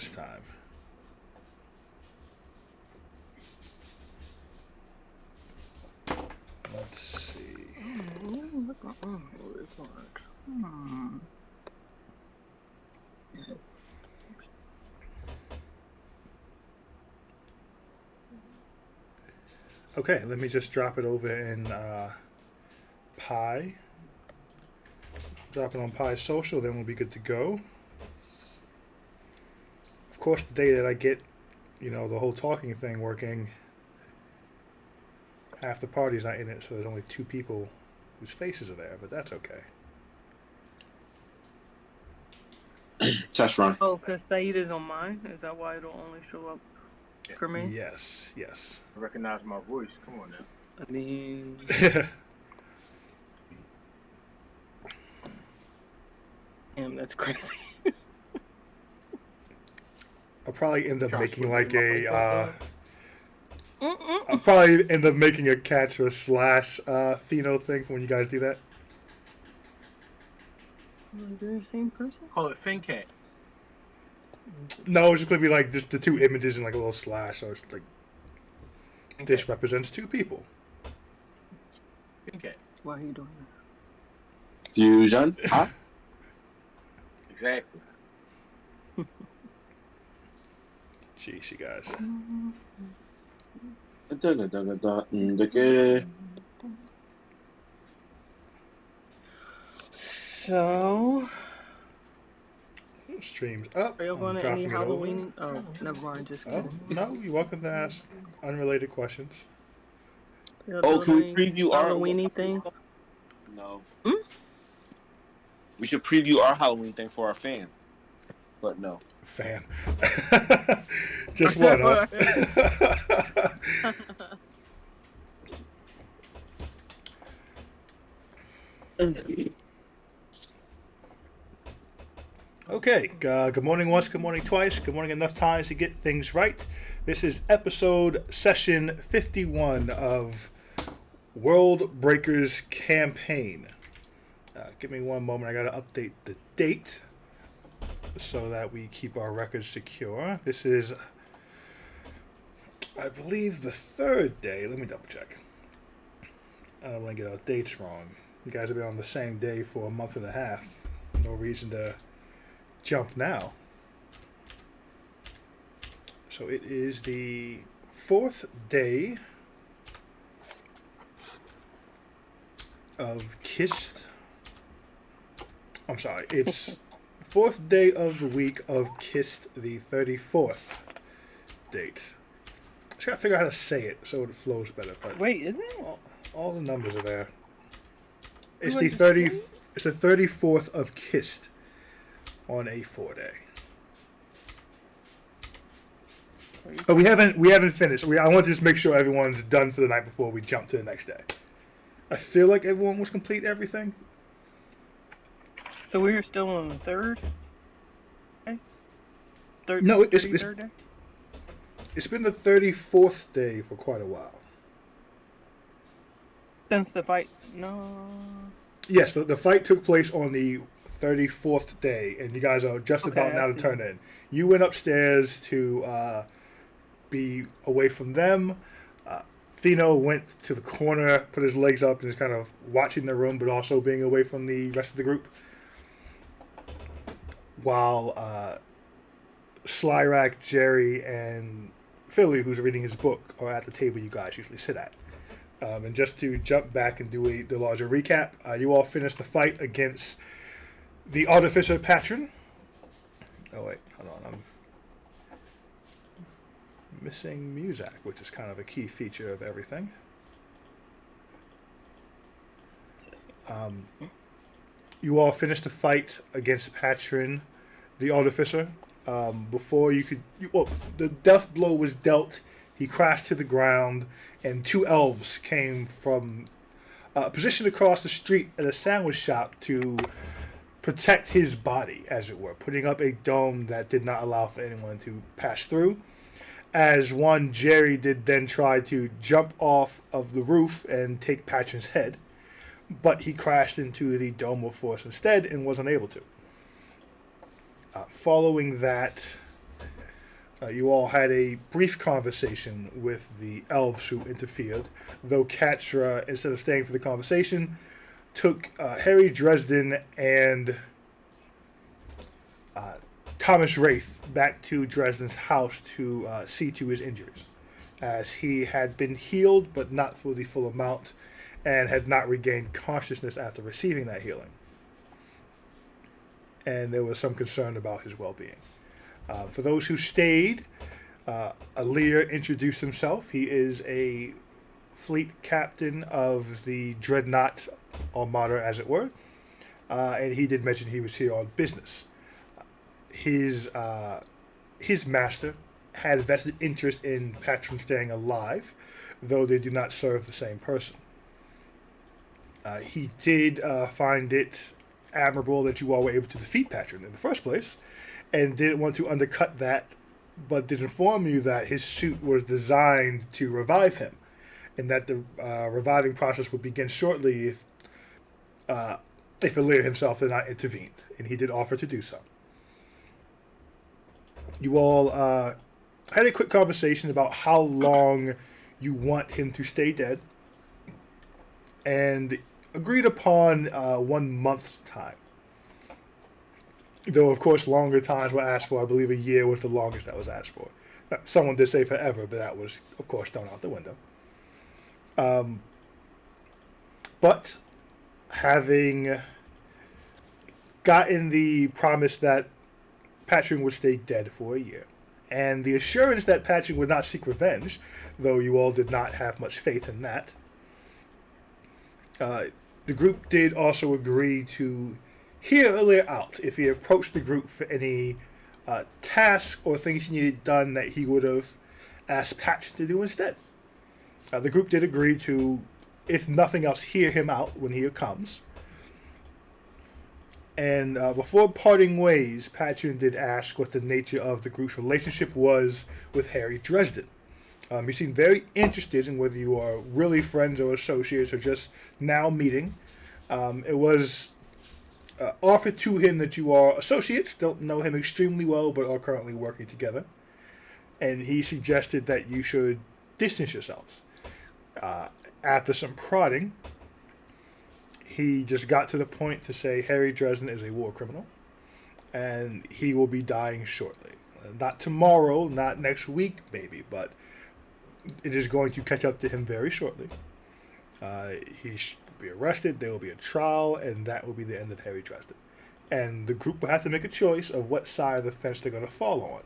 this time. Let's see. Okay, let me just drop it over in Pi. Drop it on Pi Social, then we'll be good to go. Of course, the day that I get, the whole talking thing working, half the party's not in it, so there's only 2 people whose faces are there, but that's okay. Test run. Oh, because Saeed is on mine? Is that why it'll only show up for me? Yes. I recognize my voice. Come on now. I mean, damn, that's crazy. I'll probably end up Josh, making would like you a. like I'll probably end up making a catch or a slash pheno thing when you guys do that. Is there the same person? Call it FinCat. No, it's just gonna be like just the 2 images and like a little slash. So it's like this represents 2 people. FinCat. Why are you doing this? Fusion. Huh? Exactly. Jeez, you guys. So, Streams up. are you I'm going to dropping any it over. Halloween? Oh, never mind, just Oh, kidding. no, you're welcome to ask unrelated questions. Y'all Oh, can we doing any preview our Halloween-y things? No. Hmm? We should preview our Halloween thing for our fan. But no. Fan. Just one, huh? Okay, good morning once, good morning twice, good morning enough times to get things right. This is session 51 of World Breakers Campaign. Give me one moment, I gotta update the date so that we keep our records secure. This is, I believe, the 3rd day. Let me double check. I don't want to get our dates wrong. You guys have been on the same day for a month and a half. No reason to jump now. So it is the 4th day of Kist. I'm sorry, it's 4th day of the week of Kist, the 34th date. Just gotta figure out how to say it so it flows better. But Wait, isn't it? all the numbers are there. It's What the you 30. say? It's the 34th of Kist on a 4-day. But we haven't finished. I want to just make sure everyone's done for the night before we jump to the next day. I feel like everyone was complete everything. So we're still on the 3rd? Okay. Third, No, it's- 33rd day? It's been the 34th day for quite a while. Since the fight? No. Yes, the fight took place on the 34th day, and you guys are just Okay, about I now to see. turn in. You went upstairs to be away from them. Thino went to the corner, put his legs up, and is kind of watching the room, but also being away from the rest of the group. While Slyrak, Jerry, and Philly, who's reading his book, are at the table you guys usually sit at. And just to jump back and do the larger recap, you all finished the fight against the Artificer Patron. Oh wait, hold on, I'm missing Muzak, which is kind of a key feature of everything. You all finished the fight against Patron, the Artificer. Before you could, the death blow was dealt. He crashed to the ground, and 2 elves came from positioned across the street at a sandwich shop to protect his body, as it were, putting up a dome that did not allow for anyone to pass through. As one, Jerry did then try to jump off of the roof and take Patron's head, but he crashed into the dome of force instead and was unable to. Following that, You all had a brief conversation with the elves who interfered, though Katra, instead of staying for the conversation, took Harry Dresden and Thomas Wraith back to Dresden's house to see to his injuries, as he had been healed but not for the full amount and had not regained consciousness after receiving that healing. And there was some concern about his well-being. For those who stayed, Alir introduced himself. He is a fleet captain of the Dreadnought Armada, as it were, and he did mention he was here on business. His master had vested interest in Patron staying alive, though they do not serve the same person. He did find it admirable that you all were able to defeat Patron in the first place, and didn't want to undercut that, but did inform you that his suit was designed to revive him, and that the reviving process would begin shortly if Alir himself did not intervene, and he did offer to do so. You all had a quick conversation about how long you want him to stay dead, and agreed upon 1 month's time. Though, of course, longer times were asked for. I believe a year was the longest that was asked for. Someone did say forever, but that was, of course, thrown out the window. But having gotten the promise that Patron would stay dead for a year, and the assurance that Patron would not seek revenge, though you all did not have much faith in that, the group did also agree to hear Alir out if he approached the group for any tasks or things he needed done that he would have asked Patron to do instead. The group did agree to, if nothing else, hear him out when he comes. And before parting ways, Patron did ask what the nature of the group's relationship was with Harry Dresden. You seem very interested in whether you are really friends or associates or just now meeting. It was offered to him that you are associates, don't know him extremely well, but are currently working together. And he suggested that you should distance yourselves. After some prodding, he just got to the point to say Harry Dresden is a war criminal, and he will be dying shortly. Not tomorrow, not next week, maybe, but it is going to catch up to him very shortly. He should be arrested, there will be a trial, and that will be the end of Harry Dresden. And the group will have to make a choice of what side of the fence they're going to fall on.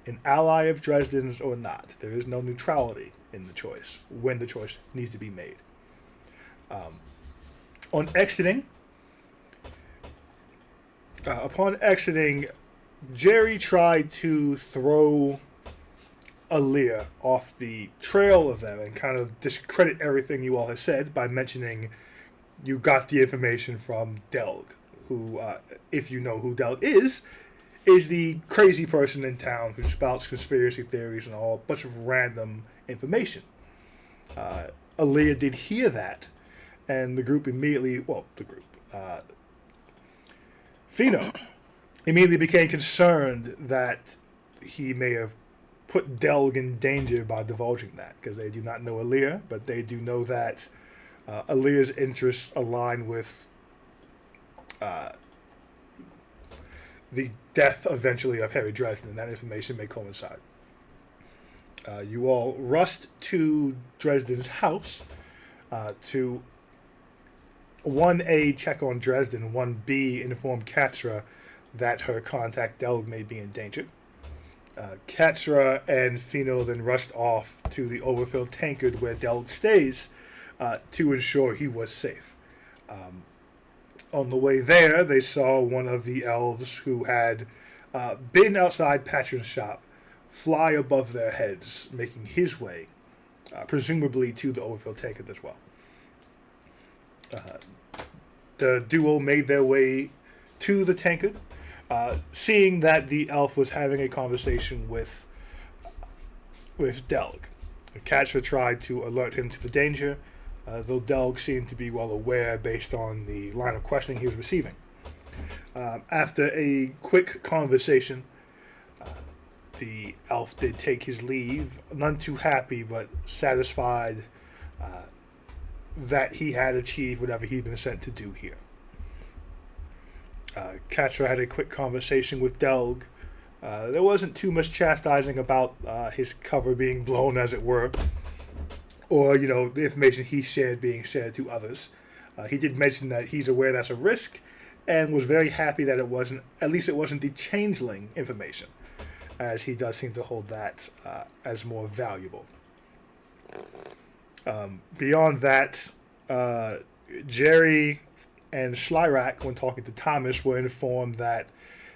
An ally of Dresden's or not. There is no neutrality in the choice, when the choice needs to be made. Upon exiting, Jerry tried to throw Alir off the trail of them and kind of discredit everything you all have said by mentioning you got the information from Delg, who, if you know who Delg is the crazy person in town who spouts conspiracy theories and all a bunch of random information. Alir did hear that, and the group immediately, Fino immediately became concerned that he may have put Delg in danger by divulging that, because they do not know Alir, but they do know that Alir's interests align with the death eventually of Harry Dresden, and that information may coincide. You all rushed to Dresden's house to 1A check on Dresden, 1B inform Katra that her contact Delg may be in danger. Katra and Fino then rushed off to the overfilled tankard where Delg stays to ensure he was safe. On the way there, they saw one of the elves who had been outside Patron's shop fly above their heads, making his way, presumably to the overfilled tankard as well. The duo made their way to the tankard, seeing that the elf was having a conversation with Delg. Katra tried to alert him to the danger, though Delg seemed to be well aware based on the line of questioning he was receiving. After a quick conversation, the elf did take his leave, none too happy, but satisfied that he had achieved whatever he'd been sent to do here. Catra had a quick conversation with Delg. There wasn't too much chastising about his cover being blown, as it were, or, the information he shared being shared to others. He did mention that he's aware that's a risk, and was very happy that it wasn't the changeling information, as he does seem to hold that as more valuable. Beyond that, Jerry and Schleirak, when talking to Thomas, were informed that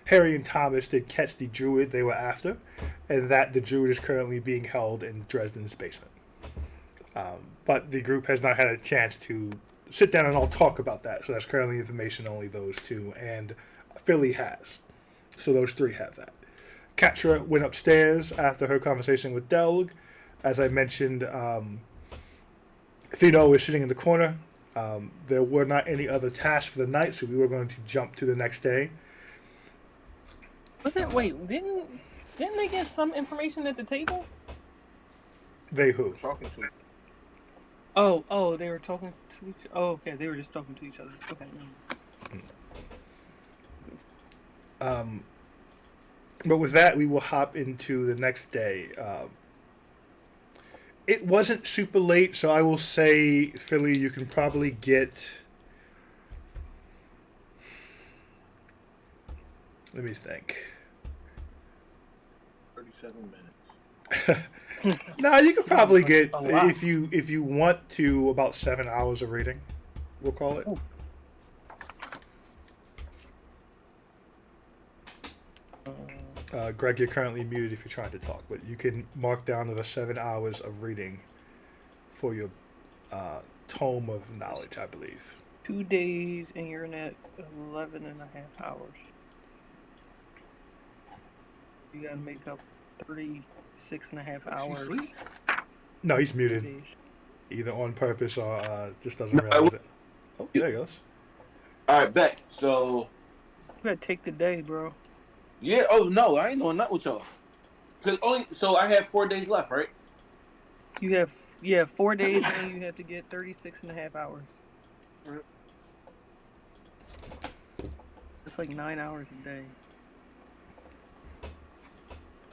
Harry and Thomas did catch the druid they were after, and that the druid is currently being held in Dresden's basement. But the group has not had a chance to sit down and all talk about that, so that's currently information only those two, and Philly has. So those three have that. Catra went upstairs after her conversation with Delg. As I mentioned, Theo was sitting in the corner. There were not any other tasks for the night, so we were going to jump to the next day. Wait, didn't they get some information at the table? They who? Talking to. Oh, they were talking to each. Oh, okay, they were just talking to each other. Okay. But with that, we will hop into the next day. It wasn't super late, so I will say, Philly, you can probably get. Let me think. 37 minutes. No, you could probably get Oh, wow. if you want to about 7 hours of reading. We'll call it. Greg, you're currently muted if you're trying to talk, but you can mark down to the 7 hours of reading for your tome of knowledge, I believe. 2 days, and you're at 11 and a half hours. You gotta make up 36 and a half hours. asleep? No, he's 2 muted, days. either on purpose or just doesn't No, realize it. Oh, there he goes. All right, bet. So, You gotta take the day, bro. yeah. Oh no, I ain't doing nothing with y'all. So I have 4 days left, right? You have 4 days, and you have to get 36 and a half hours. Right. It's like 9 hours a day.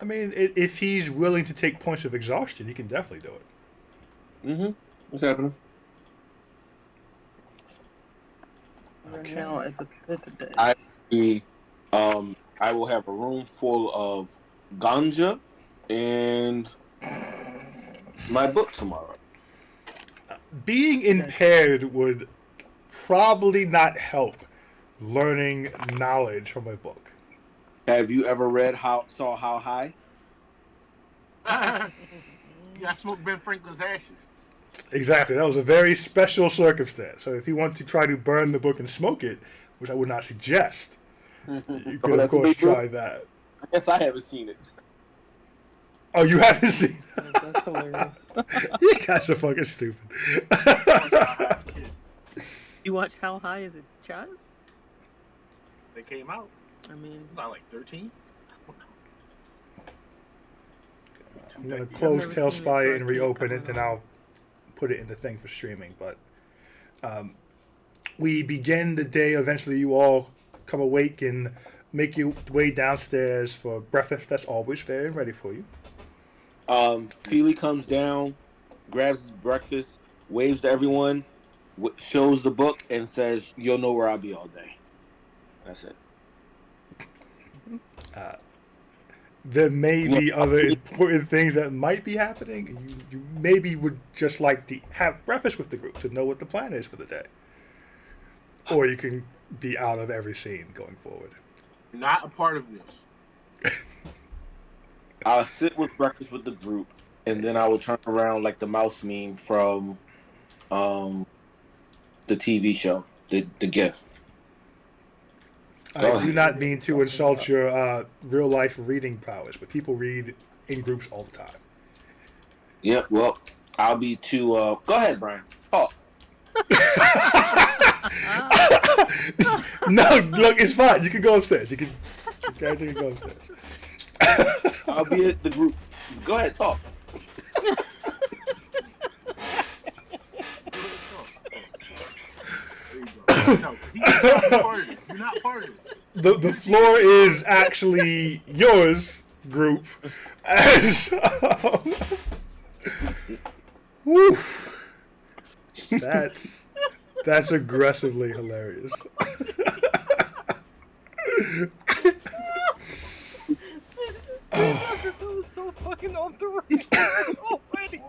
I mean, if he's willing to take points of exhaustion, he can definitely do it. Mm-hmm. What's happening? We're Okay. now at the 5th day. I will have a room full of ganja and my book tomorrow. Being impaired would probably not help learning knowledge from a book. Have you ever read How High? You got smoke Ben Franklin's ashes. Exactly. That was a very special circumstance. So if you want to try to burn the book and smoke it, which I would not suggest, you could, of that's a course, big book. try that. I guess I haven't seen it. Oh, you haven't seen it? That's hilarious. You guys are fucking stupid. You watched How High as a Child? They came out. I mean, About like 13. I'm going to I've close never Tale seen it, Spy so I and can't reopen it, comment then on it. I'll put it in the thing for streaming. But we begin the day. Eventually, you all come awake and make your way downstairs for breakfast. That's always there and ready for you. Feely comes down, grabs his breakfast, waves to everyone, shows the book, and says, "You'll know where I'll be all day." That's it. There may be other important things that might be happening. You maybe would just like to have breakfast with the group to know what the plan is for the day. Or you can be out of every scene going forward. Not a part of this. I'll sit with breakfast with the group, and then I will turn around like the mouse meme from the TV show, the gift. I do not mean to insult your real life reading prowess, but people read in groups all the time. Yeah, well, I'll be too. Go ahead, Brian. Oh, No, look, it's fine. You can go upstairs. You can go upstairs. I'll be at the group. Go ahead, talk. There you go. No, 'cause you're not part of this. You're not part of this. The floor is actually yours, group. As woof. That's aggressively hilarious. This episode is so fucking off the rails already.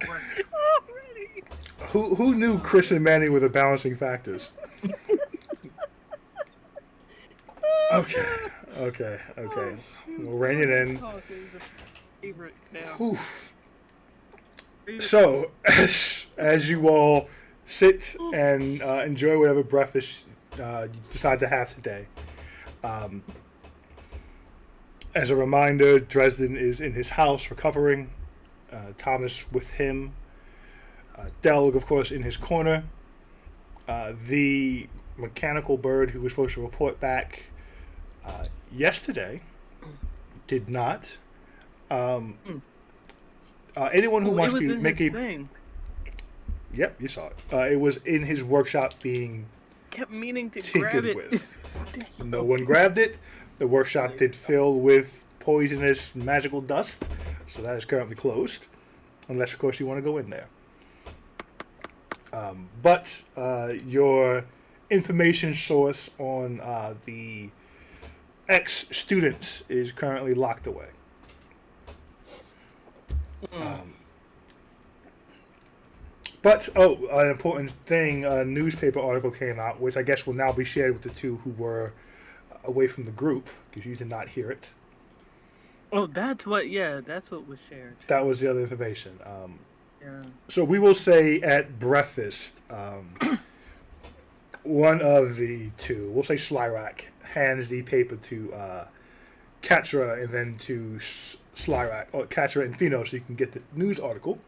Who knew Chris and Manny were the balancing factors? Okay. We'll rein it in. Oh, okay, he's a favorite now. Oof. Favorite. So, as you all sit and enjoy whatever breakfast you decide to have today, as a reminder, Dresden is in his house recovering. Thomas with him. Delg, of course, in his corner. The mechanical bird who was supposed to report back yesterday did not. Anyone who wants to make a thing. Yep, you saw it. It was in his workshop being Kept meaning to grab tinkered it. with. No one grabbed it. The workshop did fill with poisonous magical dust, so that is currently closed, unless of course you want to go in there. But your information source on the ex-students is currently locked away. But, an important thing, a newspaper article came out, which I guess will now be shared with the two who were away from the group, because you did not hear it. Oh, that's what was shared. That was the other information. Yeah. So we will say at breakfast, one of the two, we'll say Slyrak, hands the paper to Katra and then to Slyrak, or Katra and Fino, so you can get the news article.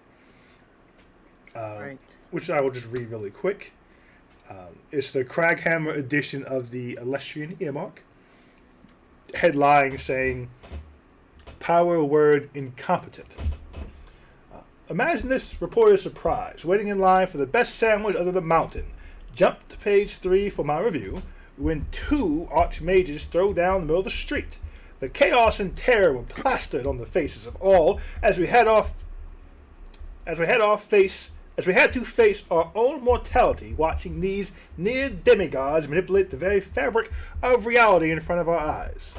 Right. Which I will just read really quick. It's the Craghammer edition of the Alestrian Earmark. Headline saying, "Power word incompetent." Imagine this reporter's surprise, waiting in line for the best sandwich under the mountain. Jump to page 3 for my review, when two archmages throw down the middle of the street. The chaos and terror were plastered on the faces of all as we had to face our own mortality, watching these near demigods manipulate the very fabric of reality in front of our eyes.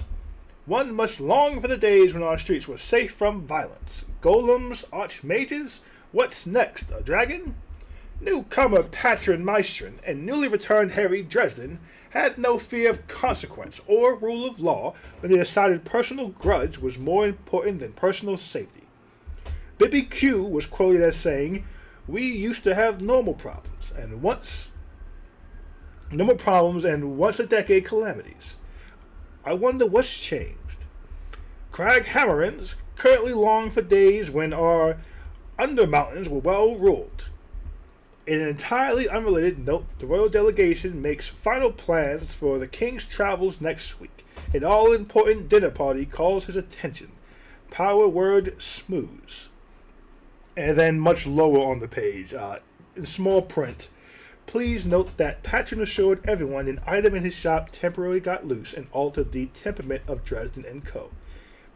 One must long for the days when our streets were safe from violence. Golems, archmages, what's next, a dragon? Newcomer Patron Maestrin and newly returned Harry Dresden had no fear of consequence or rule of law when they decided personal grudge was more important than personal safety. Bibby Q was quoted as saying, "We used to have normal problems and once a decade calamities. I wonder what's changed. Craghammerans currently long for days when our undermountains were well ruled." In an entirely unrelated note, the royal delegation makes final plans for the king's travels next week. An all-important dinner party calls his attention. Power word smooths. And then much lower on the page, in small print, please note that Patron assured everyone an item in his shop temporarily got loose and altered the temperament of Dresden & Co.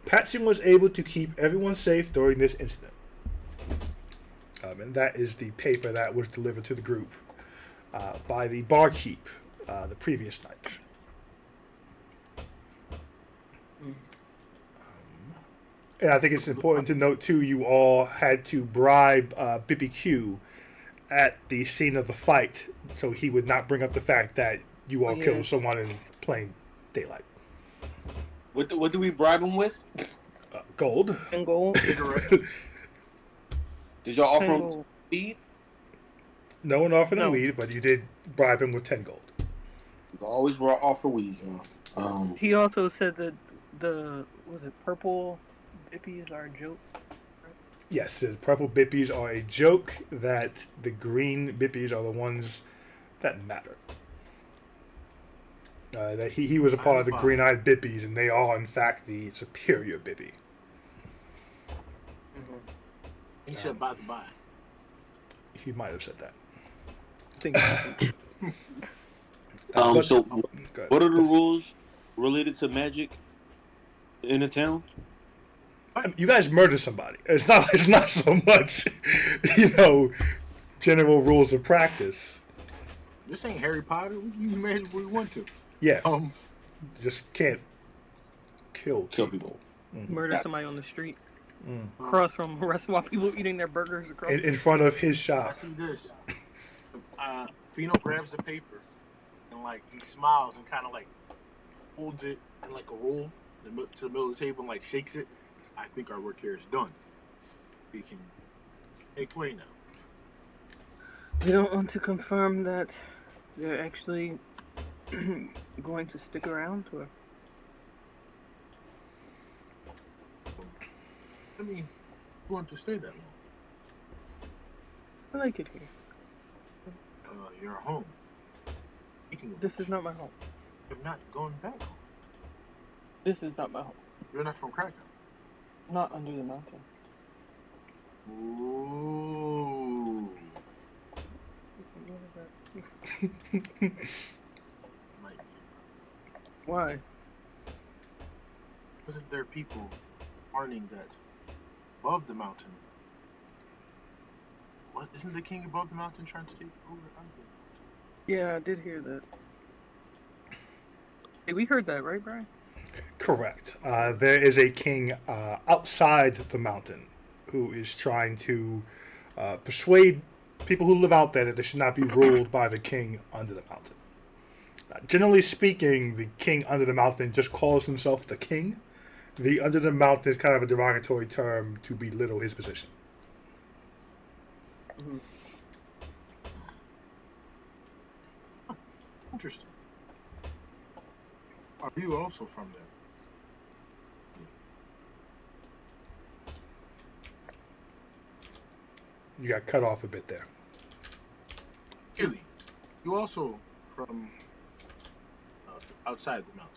Patron was able to keep everyone safe during this incident. And that is the paper that was delivered to the group by the barkeep the previous night. And I think it's important to note, too, you all had to bribe BBQ at the scene of the fight so he would not bring up the fact that you all killed someone in plain daylight. What do we bribe him with? Gold. And gold. Did y'all offer him speed? No one offered him No. weed, but you did bribe him with 10 gold. You always offer weed, y'all. He also said that the purple bippies are a joke. Yes, the purple bippies are a joke, that the green bippies are the ones that matter. That he was a part of the green-eyed bippies, and they are, in fact, the superior bippy. He said by the by. He might have said that. But- So Go ahead. what are the rules related to magic in the town? You guys murder somebody. It's not so much, you know, general rules of practice. This ain't Harry Potter. We can use magic if we want to. Yeah, Just can't kill Kill people. Murder Yeah. somebody on the street. Across from a restaurant, while people eating their burgers across. in front of his I shop. see this. Fino grabs the paper and like he smiles and kind of like holds it in like a roll to the middle of the table and like shakes it. I think our work here is done. We can make way now. We don't want to confirm that they're actually going to stick around, or I mean, you want to stay that long? I like it here. You're home. Speaking of This which, is not my home. you're not going back home. This is not my home. You're not from Krakow. Not under the mountain. Ooh. What is that? Might be. Why? Wasn't there people warning that above the mountain? What isn't the king above the mountain trying to take over under the Yeah, I did hear that. Hey, we heard that, right, Brian? Correct. There is a king outside the mountain who is trying to persuade people who live out there that they should not be ruled by the king under the mountain. Generally speaking, the king under the mountain just calls himself the king. The under the mountain is kind of a derogatory term to belittle his position. Interesting. Are you also from there? You got cut off a bit there. Illy, you also from outside the mountain?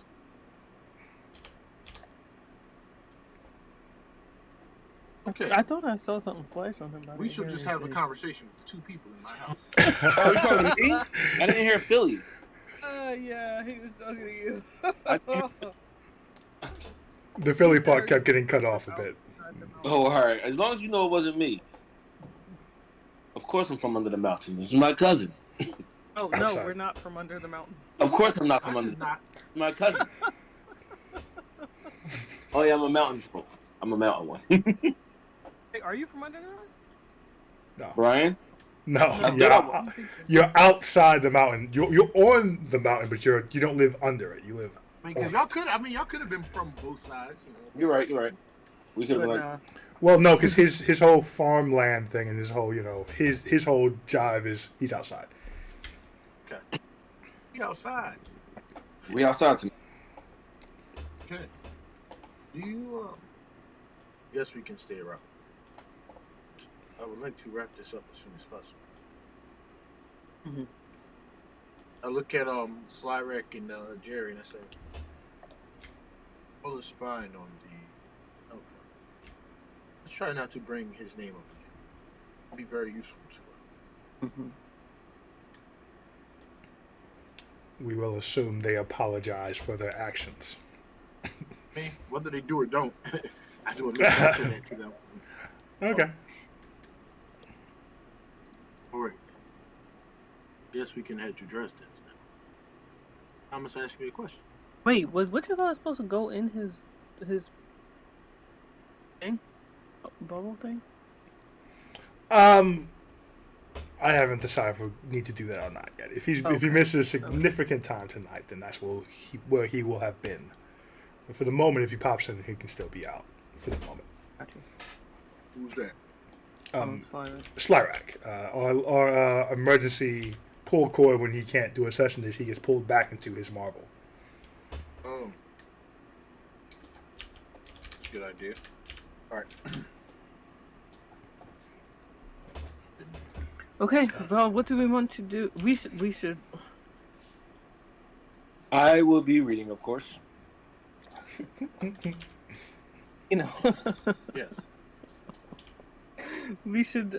Okay. I thought I saw something flash on him. We should just have a conversation with two people in my house. Oh, you talking to me? I didn't hear Philly. Yeah, he was talking to you. The Philly part kept getting cut off a bit. Oh, all right. As long as you know it wasn't me. Of course I'm from under the mountain. This is my cousin. Oh I'm no, sorry. we're not from under the mountain. Of course I'm not from I under did the not. my cousin. Oh yeah, I'm a mountain folk. I'm a mountain one. Hey, are you from under the mountain? No, Brian? no, I you're outside the mountain. You're on the mountain, but you don't live under it. You live. I mean, 'cause y'all could. I mean, y'all could have been from both sides. You know. You're right, you're right. We could have But, like Well, no, because his whole farmland thing and his whole his whole jive is he's outside. Okay. Be outside. we outside tonight. Okay. Do you? Yes, we can stay around. I would like to wrap this up as soon as possible. Mhm. I look at Slyrack and Jerry and I say, all is fine on the outcome. Let's try not to bring his name up again. It'll be very useful to us. We will assume they apologize for their actions. I mean, whether they do or don't, I do admit that to them. Okay. All right. Guess we can head to Dresden now. Thomas asked me a question. Wait, was Wichita supposed to go in his thing? Bubble thing? I haven't decided if we need to do that or not yet. If he Okay. misses significant time tonight, then that's where he will have been. But for the moment, if he pops in, he can still be out for the moment. Gotcha. Who's that? Slyrack. Slyrack, our emergency pull cord when he can't do a session is he gets pulled back into his marble. Oh. Good idea. All right. Okay, well, what do we want to do? We should. I will be reading, of course. You know. Yes. We should,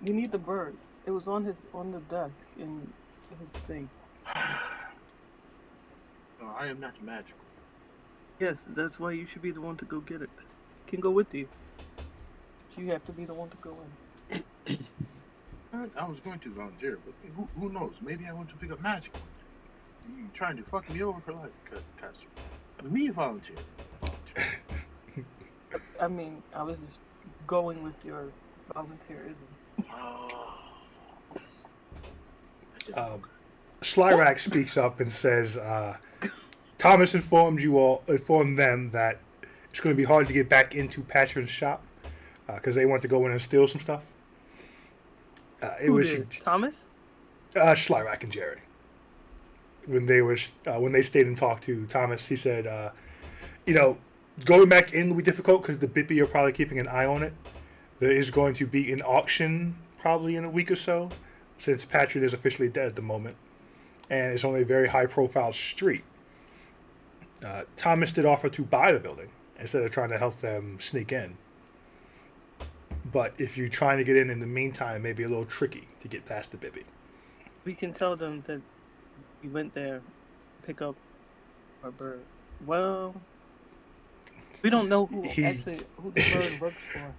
we need the bird. It was on the desk in his thing. No, I am not magical. Yes, that's why you should be the one to go get it. Can go with you. But you have to be the one to go in. I was going to volunteer, but who knows? Maybe I want to pick up magic one day. You trying to fuck me over for life, Caster? Me volunteer. I mean, I was just going with your volunteerism. Slyrak speaks up and says, Thomas informed them that it's going to be hard to get back into Patron's shop because they want to go in and steal some stuff. Who did? Thomas? Slyrak and Jerry. When they stayed and talked to Thomas, he said, going back in will be difficult because the Bippy are probably keeping an eye on it. There is going to be an auction probably in a week or so, since Patron is officially dead at the moment, and it's only a very high-profile street. Thomas did offer to buy the building instead of trying to help them sneak in. But if you're trying to get in the meantime, it may be a little tricky to get past the Bippy. We can tell them that we went there, pick up our bird. Well, we don't know who the bird works for.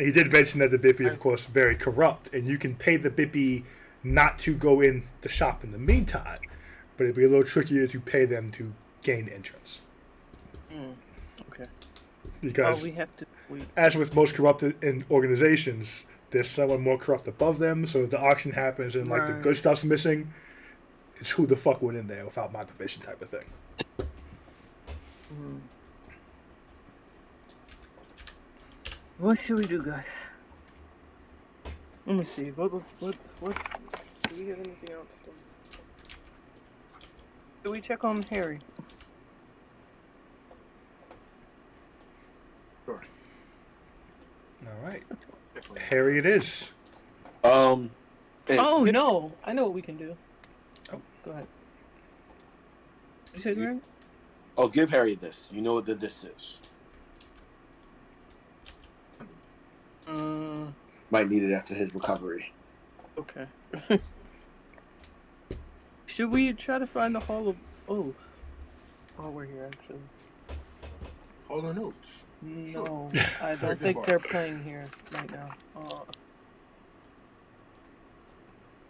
He did mention that the Bippy, of course, very corrupt, and you can pay the Bippy not to go in the shop in the meantime, but it'd be a little trickier to pay them to gain entrance. Okay. Because we have to wait. As with most corrupted organizations, there's someone more corrupt above them, so if the auction happens and the good stuff's missing, it's who the fuck went in there without my permission type of thing. What should we do, guys? Let me see. What do we have anything else? Do we check on Harry? Sure. All right. Harry it is. Oh, no. I know what we can do. Oh. Go ahead. You said Harry? Oh, give Harry this. You know what this is. Might need it after his recovery. Okay. Should we try to find the Hall of Oaths while we're here, actually? Hall of Notes. No, I don't think they're playing here right now.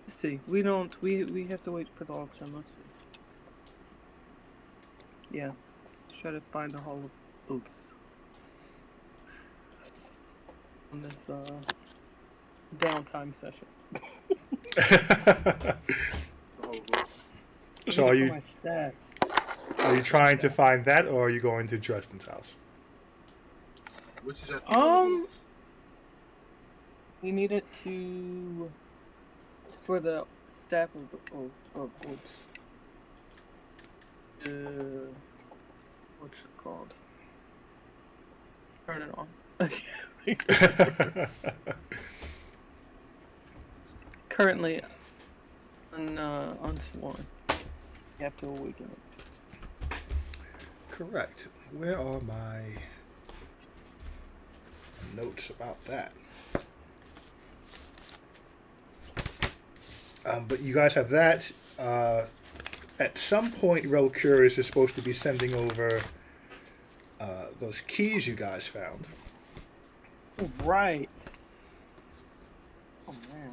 Let's see. We have to wait for the auction. Let's see. Yeah. Let's try to find the Hall of Oaths. On this, downtime session. So are you my stats. Are you trying to find that, or are you going to Dresden's house? Which is at we need it for the staff of oops. What's it called? Turn it on. Currently unsworn. You have to awaken it. Correct. Where are my notes about that? But you guys have that. At some point, Rel Curious is supposed to be sending over those keys you guys found. Oh, right. Oh man.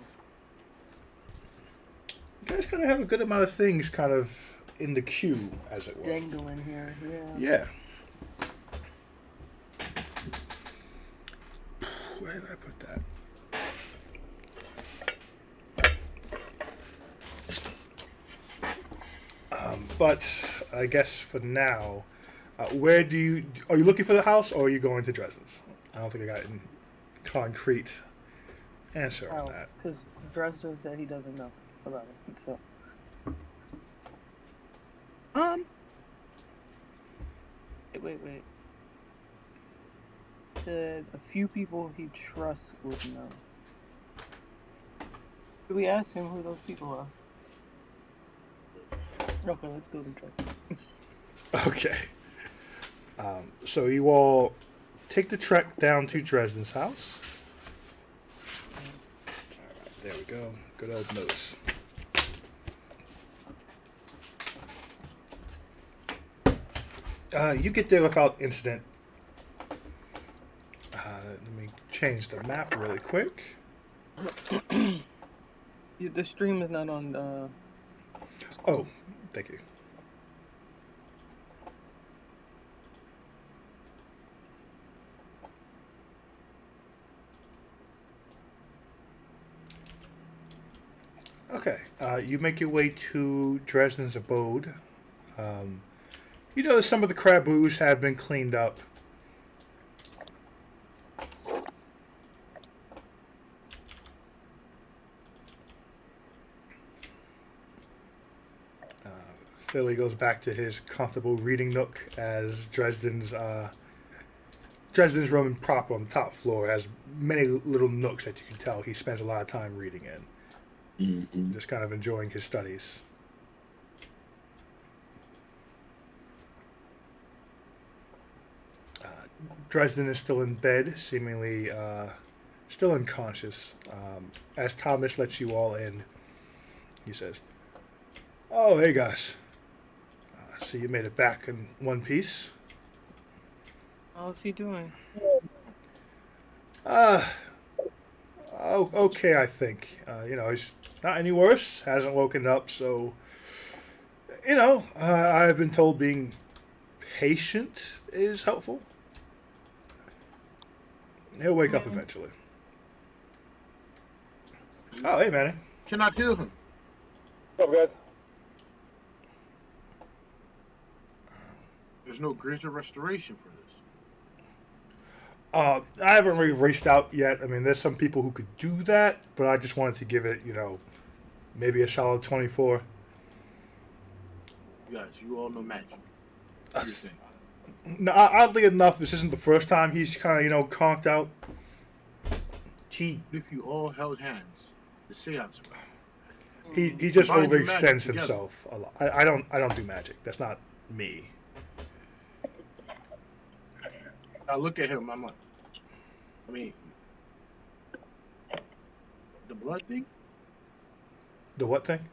You guys kind of have a good amount of things kind of in the queue, as it were. Dangling here, yeah. Yeah. Where did I put that? But I guess for now, are you looking for the house, or are you going to Dresden's? I don't think I got a concrete answer on that. Because Dresden said he doesn't know about it, so. Wait. Said a few people he trusts would know. Should we ask him who those people are? Okay, let's go to Dresden. Okay. So you all take the trek down to Dresden's house. All right, there we go. Good old nose. You get there without incident. Let me change the map really quick. The stream is not on. Oh, thank you. Okay, you make your way to Dresden's abode. You notice some of the crab ooze have been cleaned up. Philly goes back to his comfortable reading nook as Dresden's room proper on the top floor has many little nooks that you can tell he spends a lot of time reading in. Mm-hmm. Just kind of enjoying his studies. Dresden is still in bed, seemingly still unconscious. As Thomas lets you all in, he says, "Oh, hey guys. So you made it back in one piece." How's he doing? Oh, okay, I think. He's not any worse. Hasn't woken up, so I've been told being patient is helpful. He'll wake up eventually. Oh, hey, Manny. Cannot heal him. What's up, guys? There's no greater restoration for this. I haven't really raced out yet. I mean, there's some people who could do that, but I just wanted to give it, maybe a solid 24. You guys, you all know magic. What do you think? No, oddly enough, this isn't the first time he's kind of, conked out. If you all held hands, the seance. He just Combine your overextends magic himself a lot. I don't do magic. That's not me. I look at him. I'm like, the blood thing. The what thing?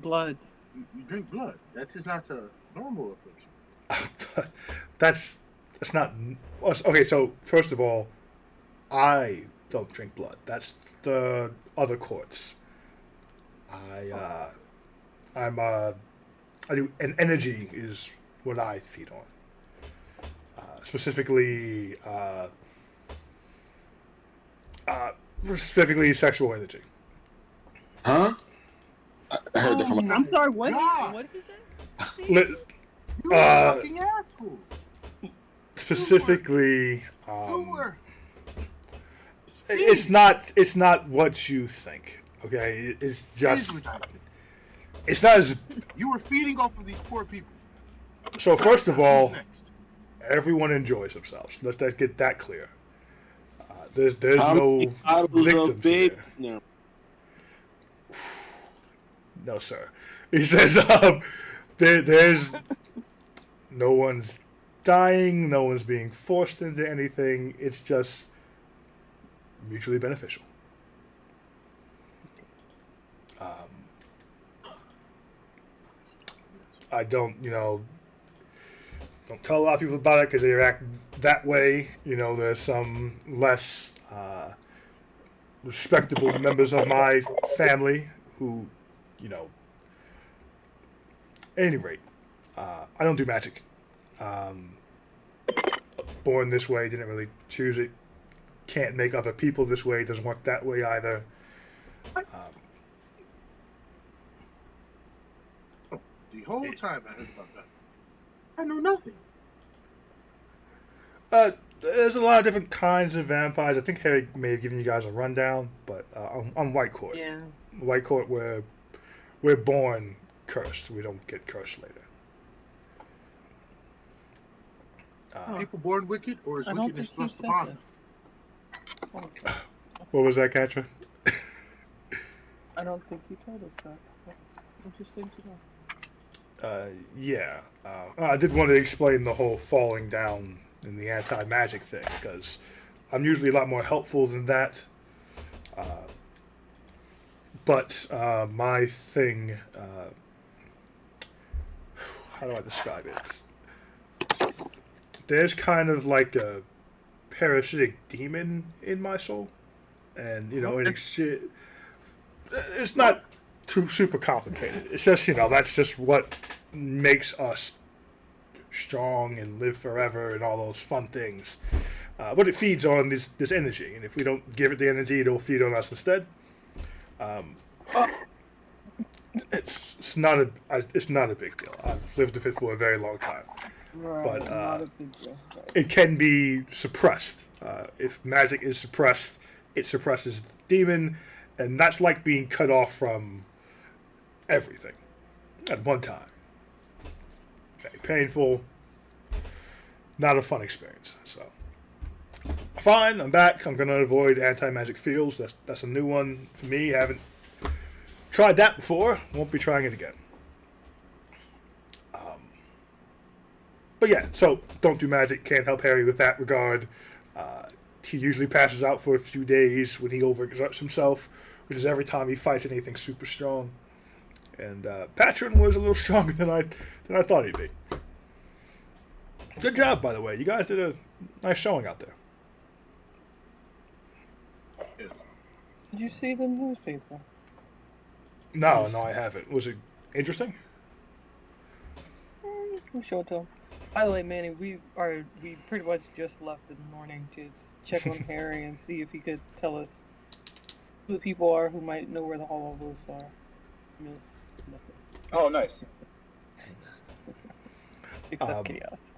Blood. You drink blood. That is not a normal affliction. that's not okay. So first of all, I don't drink blood. That's the other courts. I do, and energy is what I feed on. Specifically sexual energy. Huh? I heard that from. I'm sorry. What? God. What did he say? You a fucking asshole. Specifically, You were. it's not what you think. Okay, it's just it's not as You were feeding off of these poor people. so. First of all, Who's next? everyone enjoys themselves. Let's get that clear. There's no victims Babe. here. No. No, sir. He says, there's no one's dying, no one's being forced into anything. It's just mutually beneficial. I don't tell a lot of people about it because they act that way. There's some less respectable members of my family who, at any rate, I don't do magic. Born this way, didn't really choose it. Can't make other people this way. Doesn't work that way either. The whole time I heard about that, I know nothing. There's a lot of different kinds of vampires. I think Harry may have given you guys a rundown, but on White Court. Yeah. White Court, we're born cursed. We don't get cursed later. People born wicked, or is I don't wickedness think you thrust said upon that. them? What was that, Katra? I don't think you told us that. That's interesting to know. Yeah. I did want to explain the whole falling down in the anti-magic thing, because I'm usually a lot more helpful than that. But my thing, how do I describe it? There's kind of like a parasitic demon in my soul, and it's not too super complicated. It's just that's just what makes us strong and live forever and all those fun things. But it feeds on this energy, and if we don't give it the energy, it'll feed on us instead. It's not a big deal. I've lived with it for a very long time. Right, But not a big deal. Right. it can be suppressed. If magic is suppressed, it suppresses the demon, and that's like being cut off from everything at one time. Okay, painful, not a fun experience. So, fine, I'm back. I'm gonna avoid anti-magic fields. That's a new one for me. Haven't tried that before. Won't be trying it again. But yeah, so don't do magic. Can't help Harry with that regard. He usually passes out for a few days when he overexerts himself, which is every time he fights anything super strong. And Patron was a little stronger than I thought he'd be. Good job, by the way. You guys did a nice showing out there. Yes. Did you see the newspaper? No, I haven't. Was it interesting? We'll show it to him. By the way, Manny, we pretty much just left in the morning to check on Harry and see if he could tell us who the people are who might know where the Hollow Ghosts are. Miss nothing. Oh, nice. Except chaos.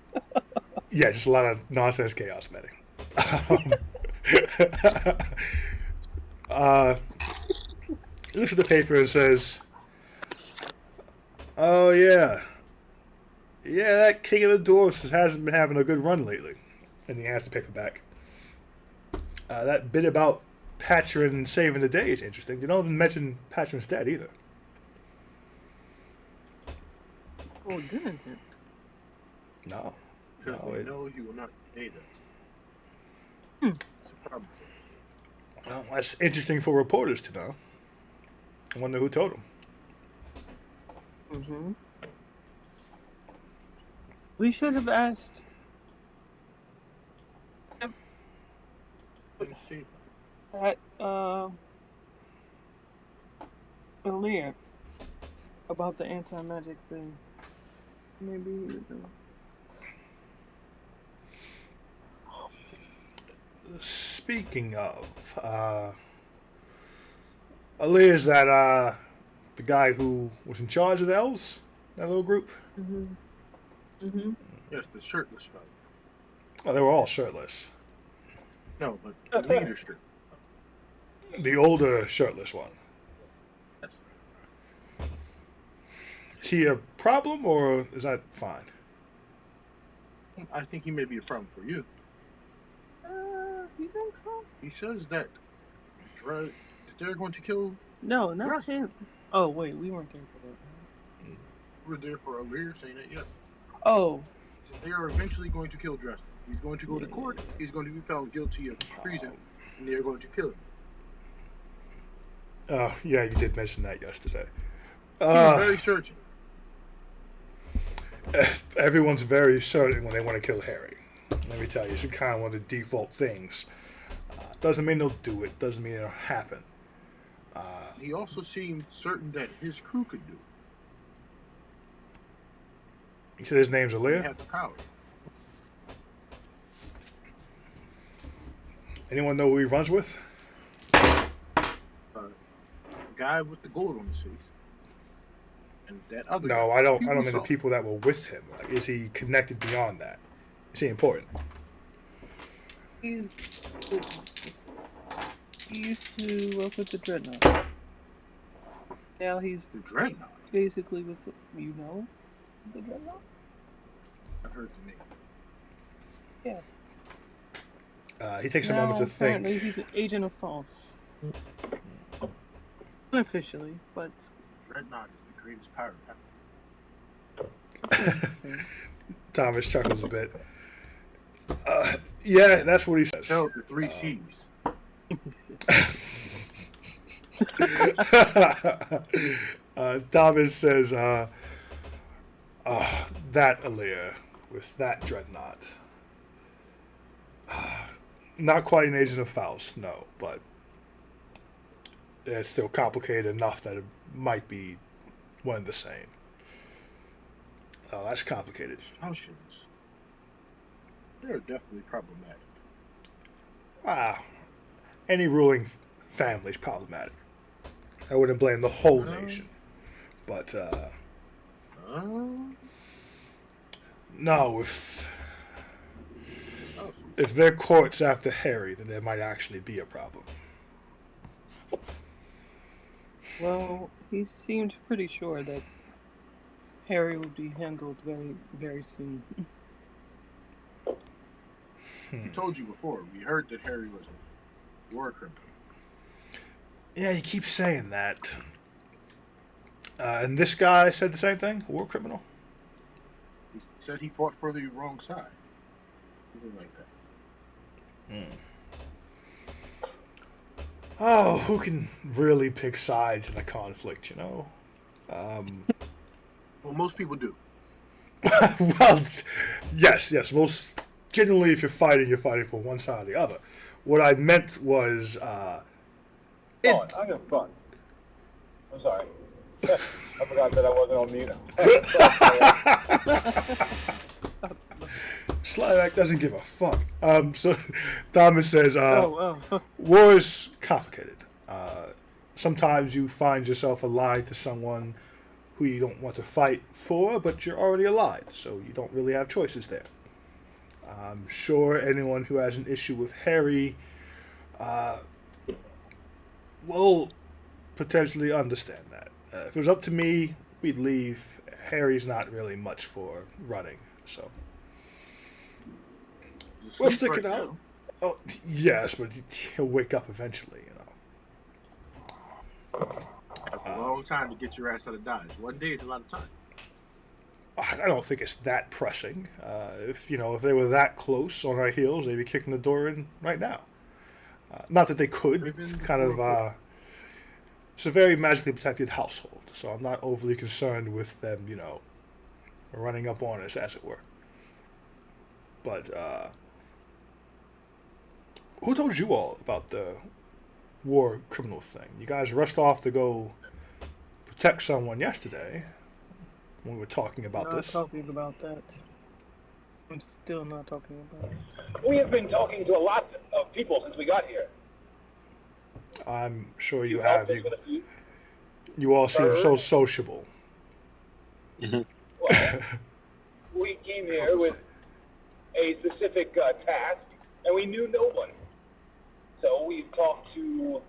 Yeah, just a lot of nonsense chaos medding. He looks at the paper and says, "Oh yeah, that King of the Dwarfs hasn't been having a good run lately." And he hands the paper back. That bit about Patron saving the day is interesting. You don't even mention Patron's dead either. Oh, didn't it? No. Because No, we it- know he will not date us. It's a problem for us. Well, that's interesting for reporters to know. I wonder who told him. Mm-hmm. We should have asked. Let's see. At earlier about the anti-magic thing. Maybe he was Speaking of, Aaliyah's that the guy who was in charge of the elves, that little group. Mm-hmm. Yes, the shirtless fellow. Oh, they were all shirtless. No, but the leadership. The older shirtless one. Yes. Is he a problem or is that fine? I think he may be a problem for you. You think so? He says that they're going to kill. No, not Trust. him. Oh wait, we weren't there for that. We're there for a rear saying that yes. Oh, So they are eventually going to kill Dresden. He's going to go to court. He's going to be found guilty of treason, and they're going to kill him. Oh, yeah, you did mention that yesterday. He was very certain. Everyone's very certain when they want to kill Harry. Let me tell you, it's kind of one of the default things. Doesn't mean they'll do it. Doesn't mean it'll happen. He also seemed certain that his crew could do it. He said his name's They Aaliyah. have the power. Anyone know who he runs with? The guy with the gold on his face. And that other No, guy. I don't People mean the saw. people that were with him. Like, is he connected beyond that? Is he important? he used to work with the Dreadnought. Now he's The Dreadnought. basically with the Dreadnought. I've heard the name. Yeah. He takes a Now moment to apparently think. he's an agent of false. Unofficially, but Dreadnought is the greatest power ever. interesting. Thomas chuckles a bit. Yeah, that's what he says. Tell the three C's. Thomas says, that Aaliyah with that dreadnought. Not quite an Agent of Faust, no, but it's still complicated enough that it might be one and the same. Oh, that's complicated. Potions. They're definitely problematic. Any ruling family is problematic. I wouldn't blame the whole nation, but no, if their court's after Harry, then there might actually be a problem. Well, he seemed pretty sure that Harry would be handled very, very soon. We told you before. We heard that Harry was a war criminal. Yeah, you keep saying that. And this guy said the same thing? War criminal? He said he fought for the wrong side. Something like that. Oh, who can really pick sides in a conflict, you know? Well, most people do. Well, yes. Most generally, if you're fighting for one side or the other. What I meant was, I'm having fun. I'm sorry. I forgot that I wasn't on mute. Slyvac doesn't give a fuck. So Thomas says, Oh. war is complicated. Sometimes you find yourself allied to someone who you don't want to fight for, but you're already allied, so you don't really have choices there. I'm sure anyone who has an issue with Harry will potentially understand that. If it was up to me, we'd leave. Harry's not really much for running, so we'll stick it out. Oh, yes, but he'll wake up eventually, you know. That's a long time to get your ass out of Dodge. One day is a lot of time. I don't think it's that pressing. If they were that close on our heels, they'd be kicking the door in right now. Not that they could. It's kind of it's a very magically protected household, so I'm not overly concerned with them, running up on us, as it were. But who told you all about the war criminal thing? You guys rushed off to go protect someone yesterday when we were talking about Not this. talking about that. I'm still not talking about it. We have been talking to a lot of people since we got here. I'm sure you helped have. us with a few. You all seem so sociable. Well, we came here with a specific task, and we knew no one. So we talked to,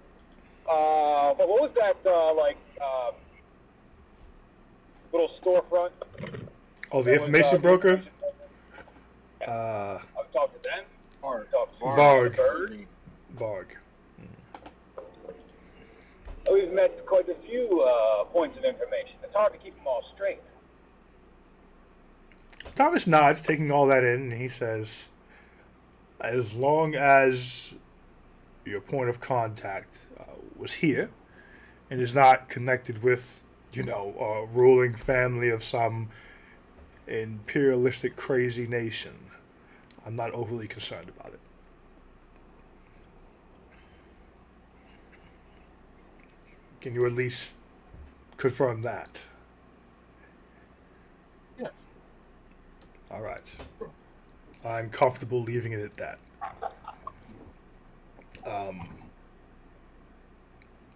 what was that, little storefront? Oh, the That was, information broker? I talked to them. Varg. Talked to Varg. Bird. Varg. We've met quite a few points of information. It's hard to keep them all straight. Thomas nods, taking all that in, and he says, as long as your point of contact was here and is not connected with, a ruling family of some imperialistic crazy nation, I'm not overly concerned about it. Can you at least confirm that? Yes. All right. I'm comfortable leaving it at that.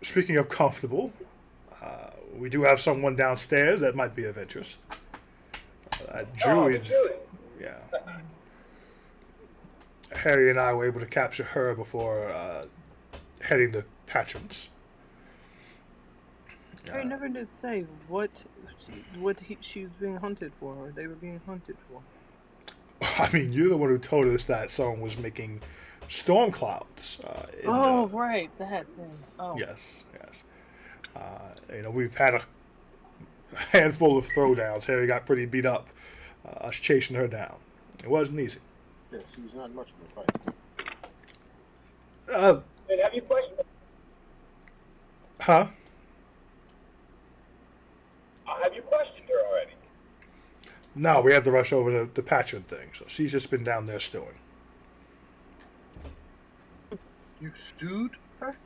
Speaking of comfortable, we do have someone downstairs that might be of interest. Druid. Yeah. Harry and I were able to capture her before heading to Patrons. Harry never did say what she was being hunted for, or they were being hunted for. I mean, you're the one who told us that someone was making storm clouds. Right, that thing. Oh. Yes. We've had a handful of throwdowns. Harry got pretty beat up us chasing her down. It wasn't easy. Yes, he's not much of a fighter. And have you questioned? Huh? Have you questioned her already? No, we had to rush over the Patron thing, so she's just been down there stewing. You stewed her?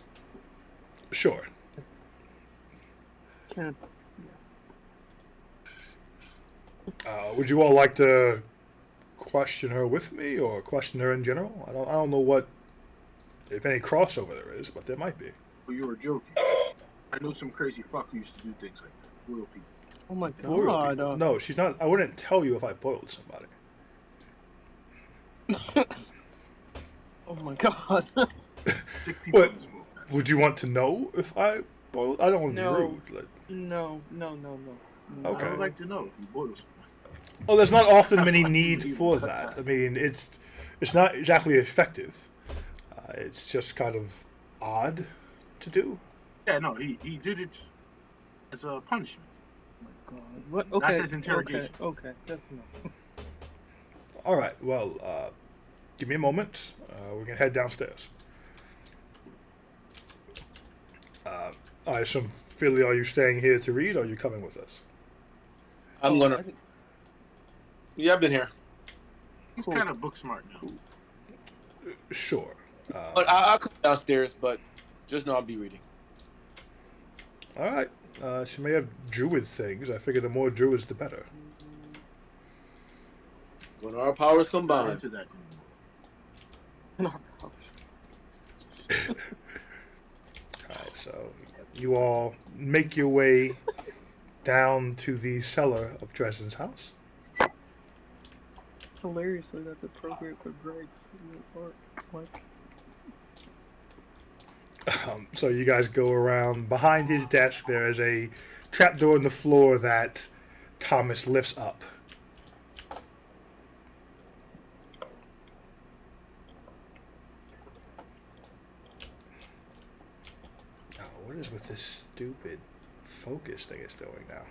Sure. Can Would you all like to question her with me, or question her in general? I don't know what, if any crossover there is, but there might be. Well, you were joking. I know some crazy fuck who used to do things like that. Royal people. Oh my Boiled god. people. No, she's not. I wouldn't tell you if I boiled somebody. Oh my god. Sick people What? in this world. Would you want to know if I boiled? I don't want to No. be rude. Like, No. I Okay. would like to know if you boil somebody. oh, there's not often many need for that. I mean, it's not exactly effective. It's just kind of odd to do. Yeah, no, he did it as a punishment. Oh my god. What? Okay. as interrogation. Okay, that's enough. All right. Well, give me a moment. We're gonna head downstairs. I assume, Philly, are you staying here to read, or are you coming with us? I'm I gonna. think- Yeah, I've been here. He's Cool. kind of book smart now. Sure. But I'll come downstairs, but just know I'll be reading. All right. She may have druid things. I figure the more druids, the better. When our powers Not combine. into that anymore. All right. So you all make your way down to the cellar of Dresden's house. Hilariously, that's appropriate for Greg's part. Like, So you guys go around. Behind his desk, there is a trapdoor in the floor that Thomas lifts up. Oh, what is with this stupid focus thing it's doing now?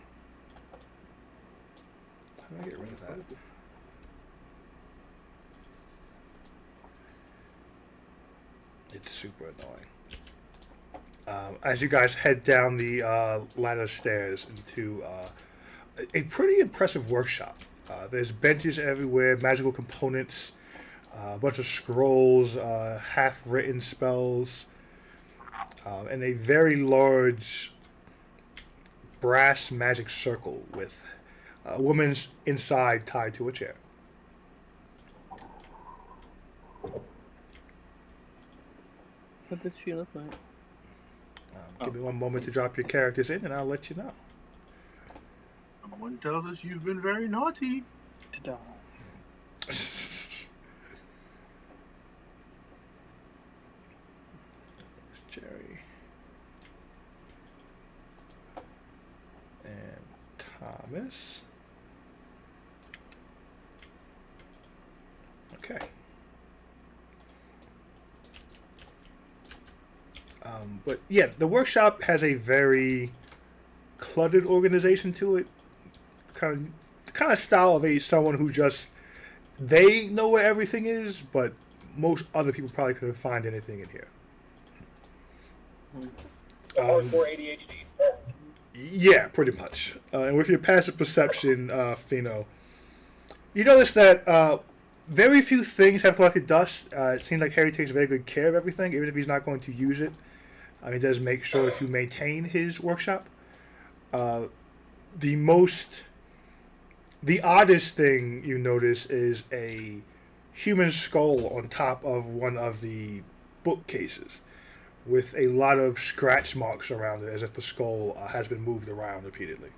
How do I get rid of that? It's super annoying. As you guys head down the ladder stairs into a pretty impressive workshop. There's benches everywhere, magical components, a bunch of scrolls, half-written spells, and a very large brass magic circle with a woman's inside tied to a chair. what did she look like? Give me one moment to drop your characters in, and I'll let you know. Someone tells us you've been very naughty. Stop. There's Jerry. And Thomas. Okay. But yeah, the workshop has a very cluttered organization to it. Kind of style of someone who just they know where everything is, but most other people probably couldn't find anything in here. Hardcore ADHD. Yeah, pretty much. And with your passive perception, Fino, you notice that very few things have collected dust. It seems like Harry takes very good care of everything, even if he's not going to use it. He does make sure to maintain his workshop. The oddest thing you notice is a human skull on top of one of the bookcases, with a lot of scratch marks around it, as if the skull has been moved around repeatedly.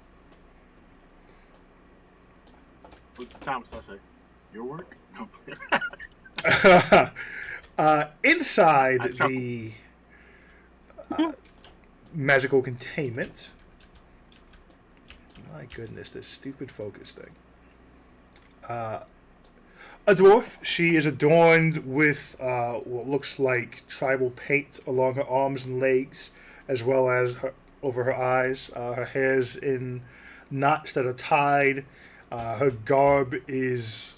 Look at Thomas, I say, your work? No. Inside I chuckle. the magical containment. My goodness, this stupid focus thing. A dwarf. She is adorned with what looks like tribal paint along her arms and legs, as well as over her eyes. Her hair's in knots that are tied. Her garb is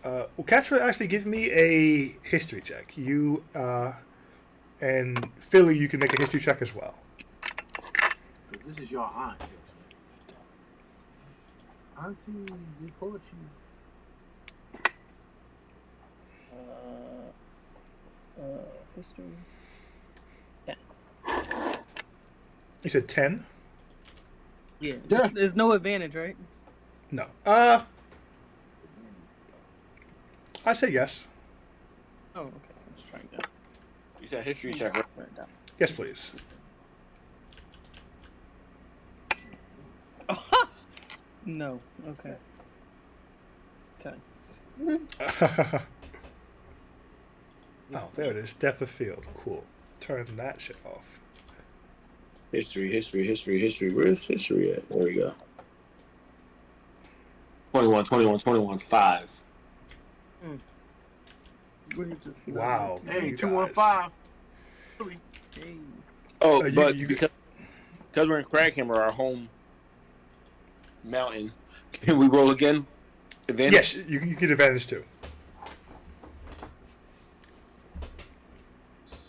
Well, Katra, actually give me a history check. You and Philly, you can make a history check as well. This is your aunt. Auntie, we caught you. History. You said 10? Yeah. Yeah. There's no advantage, right? No. I say yes. Oh, okay. I was trying to You said history check. Right? write it down. Yes, please. No. Okay. 10. Oh, there it is. Death of Field. Cool. Turn that shit off. History. Where's history at? There we go. 21, 5. We're just Wow. Hey, you 215. Hey. Oh, You- but you- because we're in Crackhammer, our home mountain, can we roll again? Advantage? Yes, you get advantage too.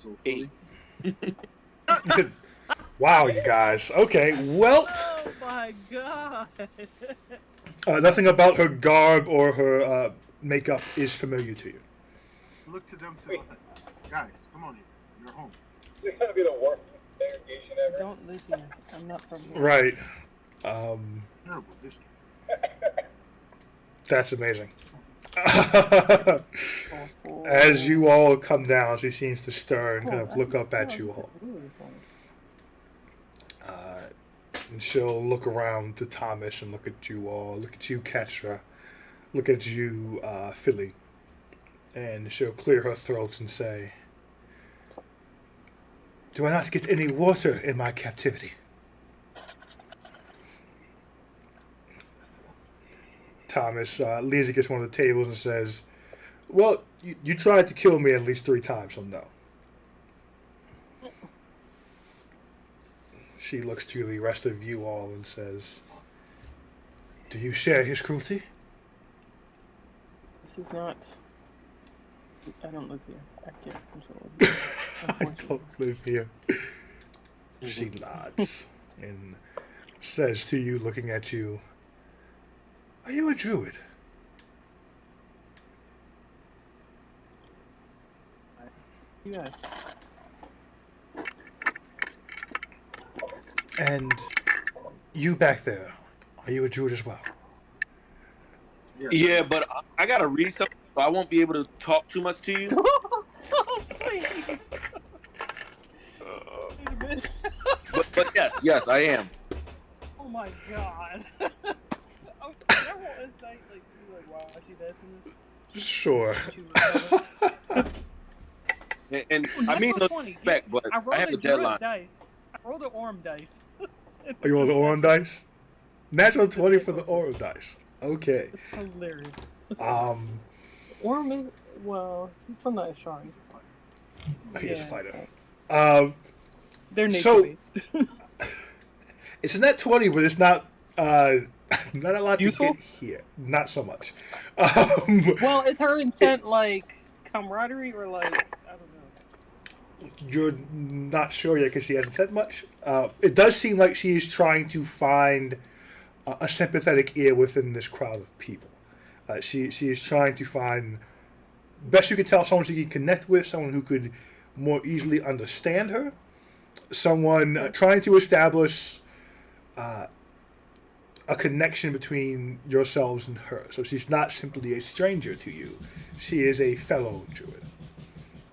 So funny. Wow, you guys. Okay, well, Oh my god. nothing about her garb or her makeup is familiar to you. Look to them too. I was like, guys, come on in. You're home. This is gonna be the worst interrogation ever. Don't live here. I'm not from here. Right. Terrible district. That's amazing. Awful. As you all come down, she seems to stir and kind Oh, of look up at you all. And she'll look around to Thomas and look at you all, look at you, Ketra, look at you, Philly. And she'll clear her throat and say, "Do I not get any water in my captivity?" Thomas leans against one of the tables and says, "Well, you tried to kill me at least 3 times, so no." She looks to the rest of you all and says, "Do you share his cruelty?" This is not. I don't live here. I can't control it. I don't live here. She nods and says to you, looking at you, "Are you a druid?" Yes. And you back there, are you a druid as well? Yeah, but I gotta read something, so I won't be able to talk too much to you. Please. Wait a minute. But yes, I am. Oh my god. Oh, can I roll insight, like, see, like, why she's asking this? Sure. She was telling- And I mean Natural no 20. respect, but I rolled I have a a druid deadline. dice. I rolled an orm dice. Are you on the Orum dice? Natural 20 for the Orum dice. Okay. It's hilarious. Orm Orm is, well, he's from the Ashari. He's a Yeah. fighter. They're nature So- based. It's a net 20, but it's not not a lot Useful? to get here. Not so much. Well, is her intent like camaraderie or like, I don't know. You're not sure yet because she hasn't said much. It does seem like she is trying to find a sympathetic ear within this crowd of people. She is trying to find, best you can tell, someone she can connect with, someone who could more easily understand her, someone trying to establish a connection between yourselves and her. So she's not simply a stranger to you. She is a fellow druid.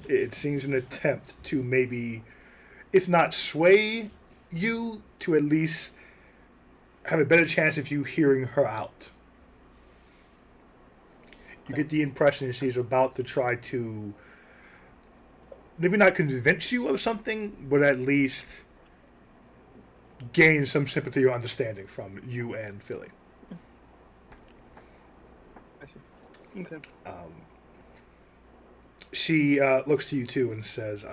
It seems an attempt to maybe, if not sway you, to at least have a better chance of you hearing her out. You get the impression she's about to try to maybe not convince you of something, but at least gain some sympathy or understanding from you and Philly. I see. Okay. She looks to you too and says,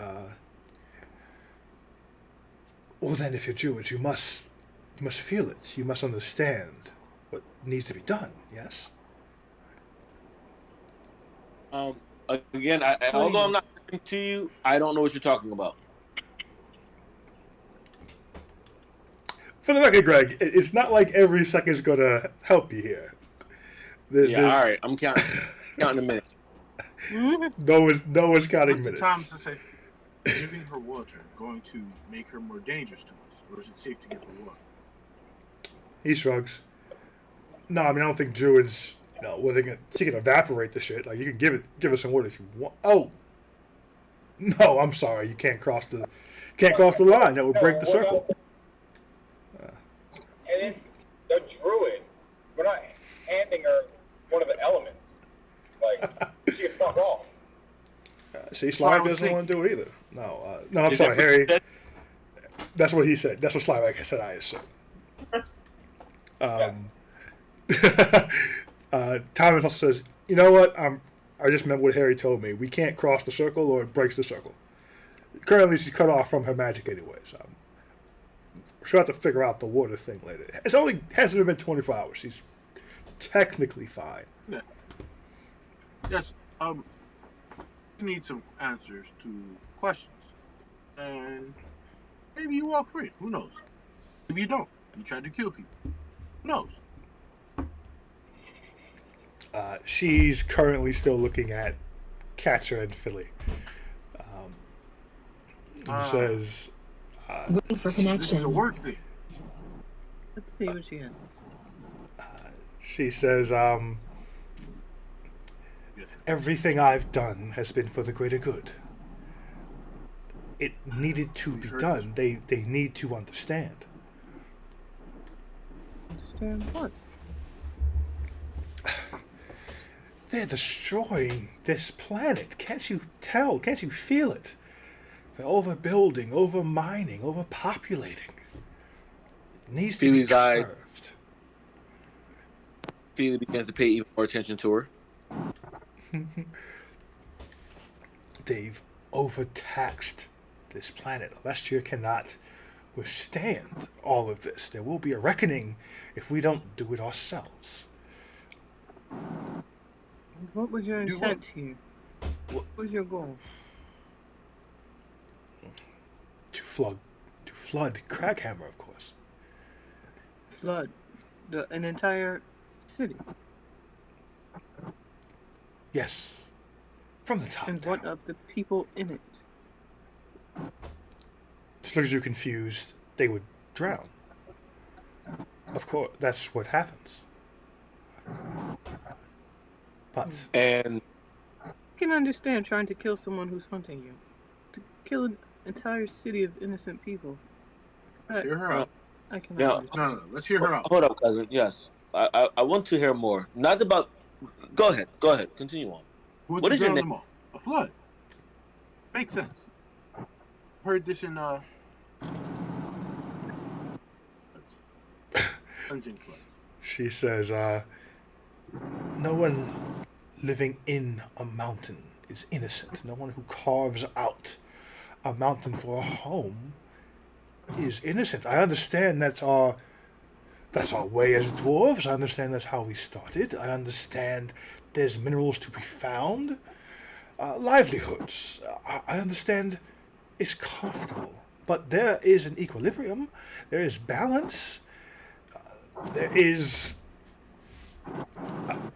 "Well, then, if you're Jewish, you must feel it. You must understand what needs to be done. Yes." Um, Again, although I'm not listening to you, I don't know what you're talking about. For the record, Greg, it's not like every second's gonna help you here. Yeah, all right. I'm counting the minutes. No one's counting With the minutes. time to say, giving her water going to make her more dangerous to us, or is it safe to give her water? He shrugs. No, I mean I don't think druids. Well, she can evaporate the shit. Like you can give it some water if you want. Oh, no, I'm sorry, you can't cross the line. That would break the circle. And it's the druid. We're not handing her one of the elements. Like, she can fuck off. See, I Slyvac was doesn't want to do it either. No, I'm Is sorry, that what Harry. you said? That's what he said. That's what Slyvac said. I assume. Thomas also says, "You know what? I just meant what Harry told me. We can't cross the circle, or it breaks the circle. Currently, she's cut off from her magic anyway. So she'll have to figure out the water thing later. It's only hasn't been 24 hours. She's technically fine. Yes, you need some answers to questions. And maybe you walk free. Who knows? Maybe you don't. You tried to kill people. Who knows? She's currently still looking at Catcher and Philly. He says, Waiting for This is a connection. work thing. Let's see what she has to say. she says, Yes. everything I've done has been for the greater good. It needed to be done. They need to understand. Understand what? They're destroying this planet. Can't you tell? Can't you feel it? They're overbuilding, overmining, overpopulating. It needs to be Phoebe's eye. curved. Feely begins to pay even more attention to her. They've overtaxed this planet. Alestia cannot withstand all of this. There will be a reckoning if we don't do it ourselves. What was your Do intent here? What was your goal? To flood Craghammer, of course. Flood an entire city. Yes. From the top And down. what of the people in it? As long as you're confused, they would drown. Of course, that's what happens. But And I can understand trying to kill someone who's hunting you. To kill an entire city of innocent people. Let's hear her out. I can Now- understand. No, let's hear her out. hold up, cousin. Yes, I want to hear more. Not about. Go ahead. Continue on. What What is is your drown name? them all? A flood. Makes sense. Heard this in cleansing floods. she says, no one living in a mountain is innocent. No one who carves out a mountain for a home is innocent. I understand that's our way as dwarves. I understand that's how we started. I understand there's minerals to be found, livelihoods. I understand it's comfortable, but there is an equilibrium. There is balance. There is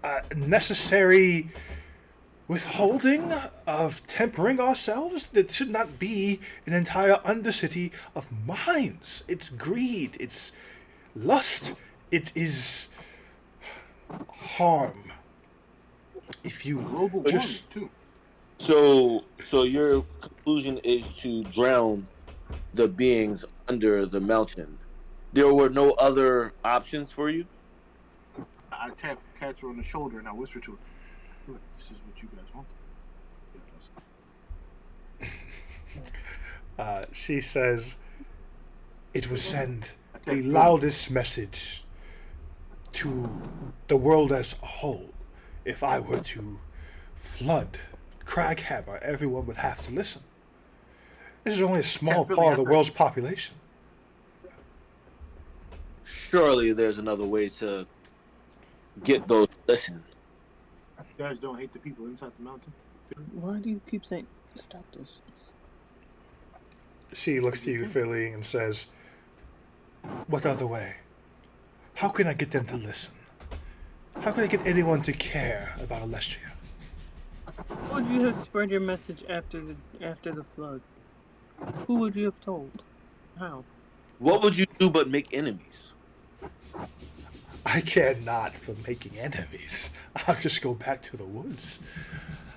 a necessary withholding of tempering ourselves. It should not be an entire undercity of mines. It's greed. It's lust. It is harm. If you Global just warming, too. So your conclusion is to drown the beings under the mountain. There were no other options for you. I tap Catcher on the shoulder and I whisper to her, "Look, this is what you guys want." she says, it would send I the tap loudest message to the world as a whole. If I were to flood Craghammer, everyone would have to listen. This is only a small Can't really part of the happen. world's population. Surely there's another way to get those to listen. You guys don't hate the people inside the mountain? Why do you keep saying stop this? She looks to you, Philly, and says, "What other way? How can I get them to listen? How can I get anyone to care about Alestria?" Would you have spread your message after the flood? Who would you have told? How? What would you do but make enemies? I care not for making enemies. I'll just go back to the woods.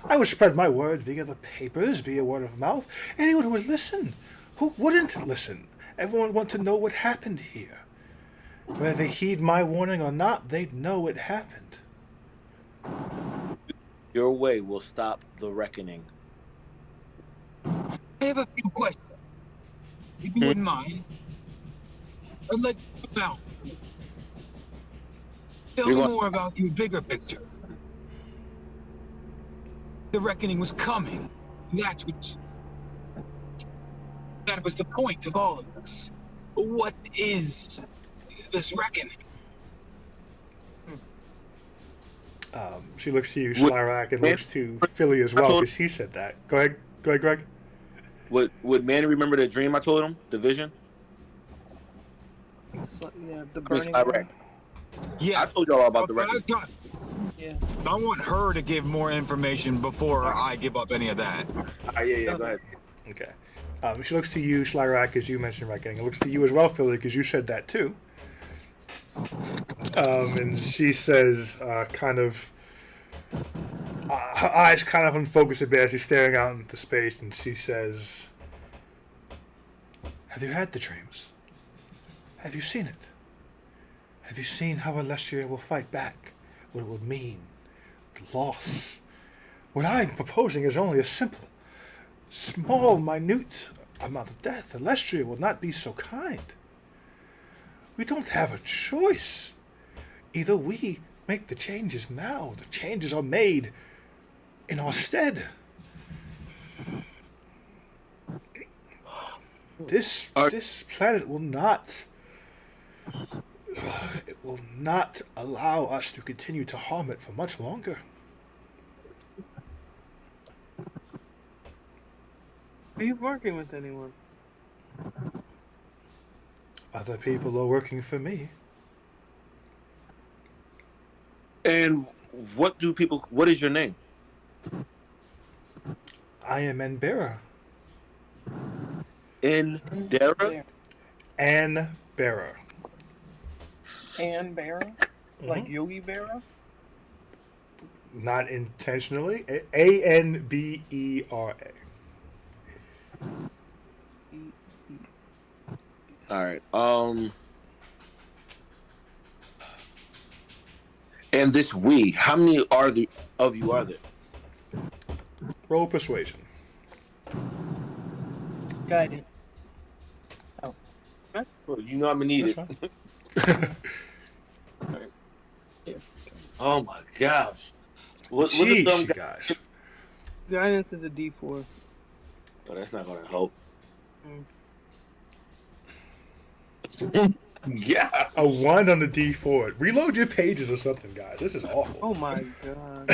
I would spread my word via the papers, via word of mouth. Anyone who would listen. Who wouldn't listen? Everyone wants to know what happened here. Whether they heed my warning or not, they'd know it happened. Your way will stop the reckoning. I have a few questions. If you wouldn't mind, I'd like to bounce. Tell me more about your bigger picture. The reckoning was coming. That was the point of all of this. What is this reckoning? She looks to you, Slyrak, and looks to Philly as well, because he said that. Go ahead, Greg. Would Manny remember the dream I told him? The vision? Yeah, the I mean, burning. Slyrak. Yeah, I told y'all about the but reckoning. Yeah. I want her to give more information before I give up any of that. Yeah, go ahead. Okay. She looks to you, Slyrak, as you mentioned reckoning. It looks to you as well, Philly, because you said that too. And she says, her eyes kind of unfocused a bit. She's staring out into space, and she says, "Have you had the dreams? Have you seen it? Have you seen how Alestria will fight back? What it would mean? The loss? What I'm proposing is only a simple, small, minute amount of death. Alestria will not be so kind. We don't have a choice. Either we make the changes now, or the changes are made in our stead. This planet will not allow us to continue to harm it for much longer." Are you working with anyone? Other people are working for me. And what is your name? I am Anbera. Indera? Anbera. Ann Berra? Like Yogi Berra? Not intentionally. Anbera. Alright. And this we, how many of you are there? Roll persuasion. Guidance. Well, you know I'm gonna need That's it. fine. Oh my gosh. What Jeez, if some you guy... guys. Guidance is a D4. Oh, that's not gonna help. Yeah. A 1 on the D4. Reload your pages or something, guys. This is awful. Oh my god.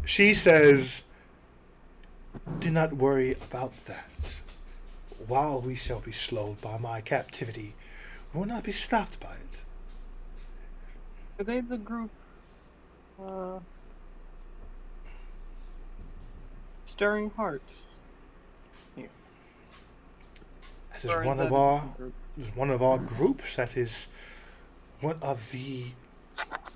She says, "Do not worry about that. While we shall be slowed by my captivity, we will not be stopped by it." Are they the group? Stirring Hearts. Here. That is Or is one that of a our different group? is one of our groups. That is one of the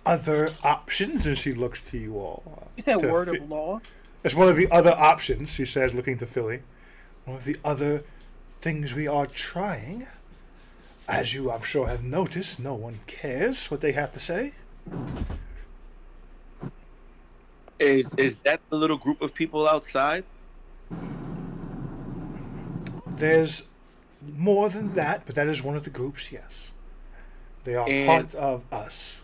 other options. And she looks to you all. You said to word fi- of law? It's one of the other options, she says, looking to Philly. One of the other things we are trying. As you, I'm sure, have noticed, no one cares what they have to say. Is that the little group of people outside? There's more than that, but that is one of the groups, yes. They are And- part of us.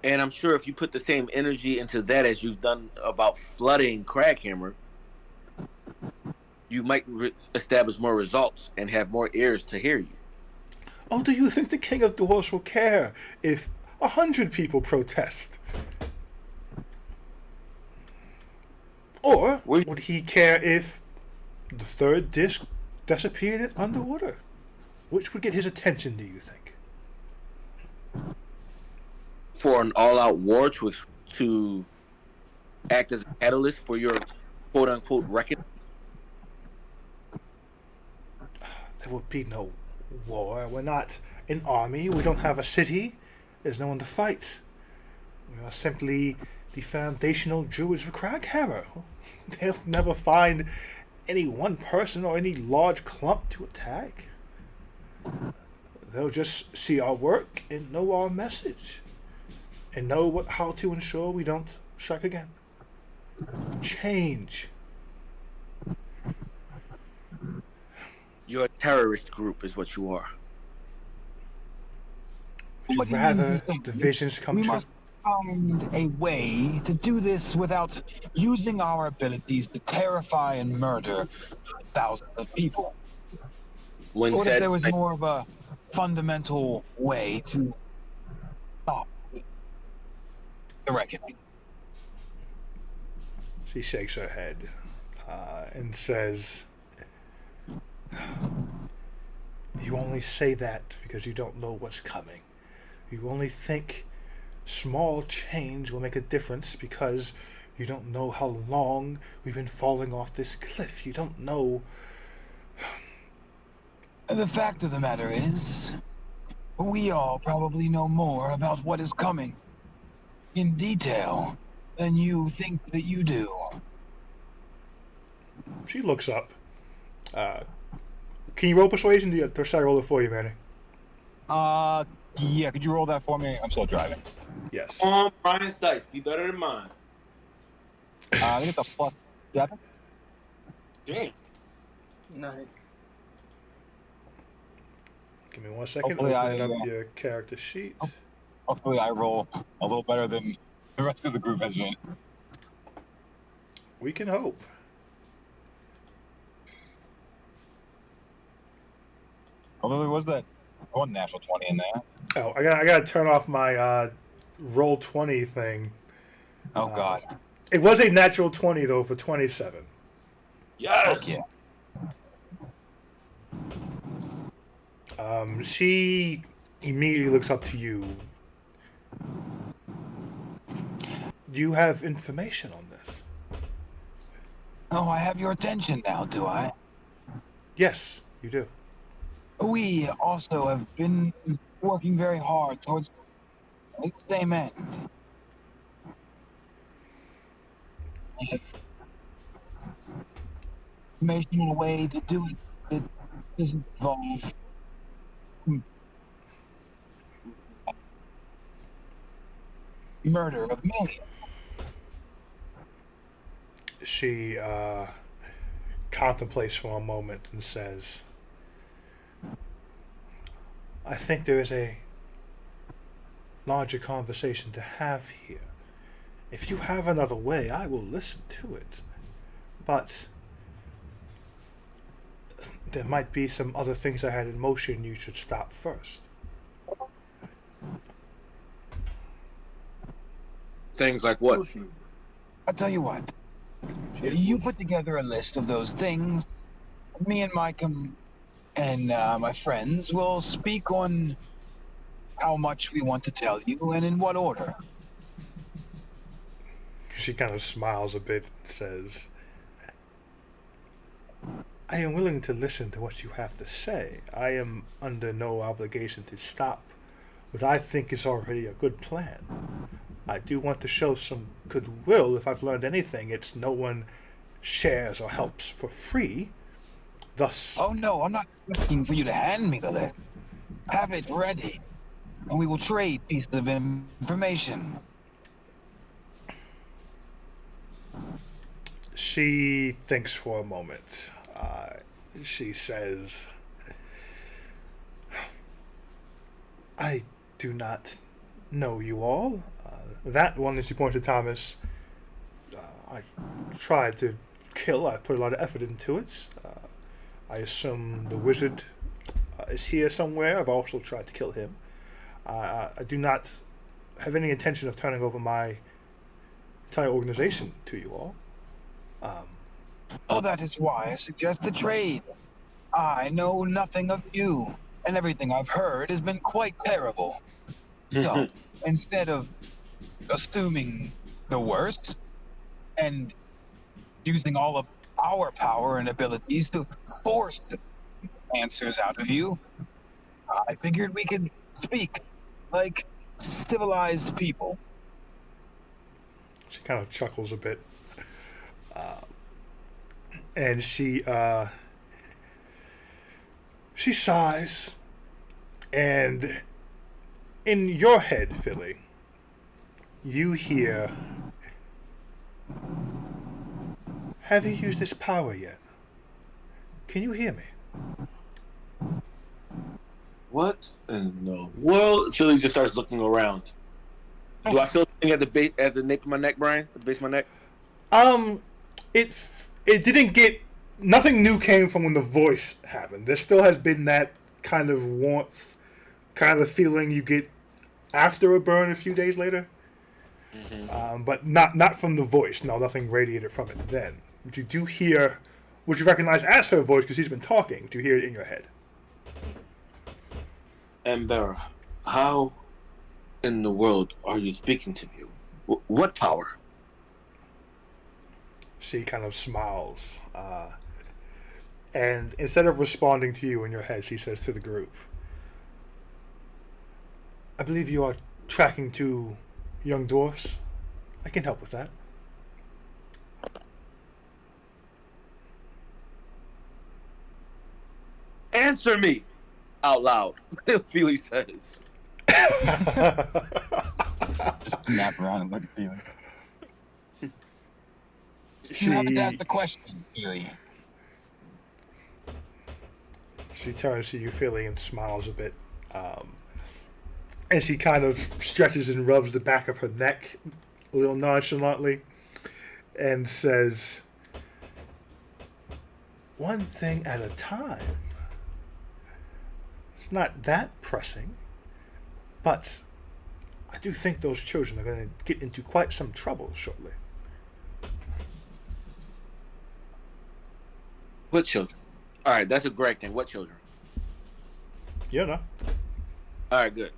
And I'm sure if you put the same energy into that as you've done about flooding Craghammer, you might establish more results and have more ears to hear you. Oh, do you think the King of Dwarves will care if 100 people protest? Or We- would he care if the third disc disappeared underwater? Which would get his attention, do you think? For an all-out war to act as a catalyst for your quote-unquote reckoning? There will be no war. We're not an army. We don't have a city. There's no one to fight. We are simply the foundational Druids of Craghammer. They'll never find any one person or any large clump to attack. They'll just see our work and know our message. And know how to ensure we don't strike again. Change. You're a terrorist group, is what you are. Would What you do you mean rather you think? divisions come We true? must find a way to do this without using our abilities to terrify and murder thousands of people. When What if said, there was more of a fundamental way to stop the reckoning? She shakes her head and says, "You only say that because you don't know what's coming. You only think small change will make a difference because you don't know how long we've been falling off this cliff. You don't know." The fact of the matter is, we all probably know more about what is coming in detail than you think that you do. She looks up. Can you roll persuasion? Or should I roll it for you, Manny? Yeah, could you roll that for me? I'm still driving. Yes. Come on, Brian's dice. Be better than mine. I think it's a +7. Damn. Nice. Give me 1 second. Hopefully Opening I, up your character sheet. Hopefully I roll a little better than the rest of the group has been. We can hope. Although there was that one natural 20 in there. Oh, I gotta turn off my roll 20 thing. Oh god. It was a natural 20 though for 27. Yes. Fuck yeah. She immediately looks up to you. You have information on this? Oh, I have your attention now, do I? Yes, you do. We also have been working very hard towards the same end. Information in a way to do it that doesn't involve murder of millions. She contemplates for a moment and says, "I think there is a larger conversation to have here. If you have another way, I will listen to it. But there might be some other things I had in motion you should stop first." things like what? I'll tell you what. You put together a list of those things. Me and my friends will speak on how much we want to tell you and in what order. She kind of smiles a bit and says, "I am willing to listen to what you have to say. I am under no obligation to stop what I think is already a good plan. I do want to show some goodwill. If I've learned anything, it's no one shares or helps for free. Thus, Oh no, I'm not asking for you to hand me the list. Have it ready, and we will trade pieces of information." she thinks for a moment. She says, "I do not know you all. That one that you pointed to, Thomas, I tried to kill. I put a lot of effort into it. I assume the wizard is here somewhere. I've also tried to kill him. I do not have any intention of turning over my entire organization to you all. Oh, that is why I suggest the trade. I know nothing of you, and everything I've heard has been quite terrible. So, instead of assuming the worst and using all of our power and abilities to force answers out of you, I figured we could speak like civilized people. She kind of chuckles a bit. And she sighs, and in your head, Philly, you hear, have you used this power yet? Can you hear me? What in the world? Philly just starts looking around. Do I feel something at the nape of my neck, Brian? At the base of my neck? It didn't get, nothing new came from when the voice happened. There still has been that kind of warmth, kind of feeling you get after a burn a few days later. But not from the voice. No, nothing radiated from it then. But you do hear, what you recognize as her voice because she's been talking. Do you hear it in your head? Ambera, how in the world are you speaking to me? What power? She kind of smiles. And instead of responding to you in your head, she says to the group, I believe you are tracking two young dwarfs. I can help with that. Answer me out loud, Feely says. Just snap around and look at Feely. She, You haven't asked the question, Feely. She turns to you, Philly, and smiles a bit. And she kind of stretches and rubs the back of her neck a little nonchalantly and says, one thing at a time. It's not that pressing, but I do think those children are going to get into quite some trouble shortly. What children? All right, that's a Greg thing. What children? You know. All right, good.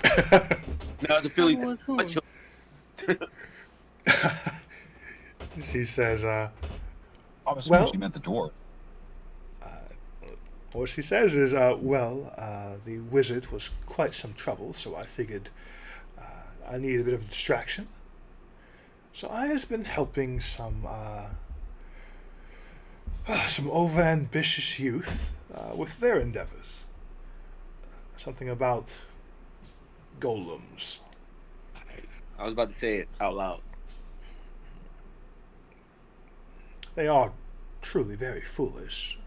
Now it's a Philly thing. What children? She says, I was Well- she meant the dwarf. what she says is, the wizard was quite some trouble, so I figured I need a bit of distraction. So I has been helping some overambitious youth with their endeavors. Something about golems. I was about to say it out loud. They are truly very foolish.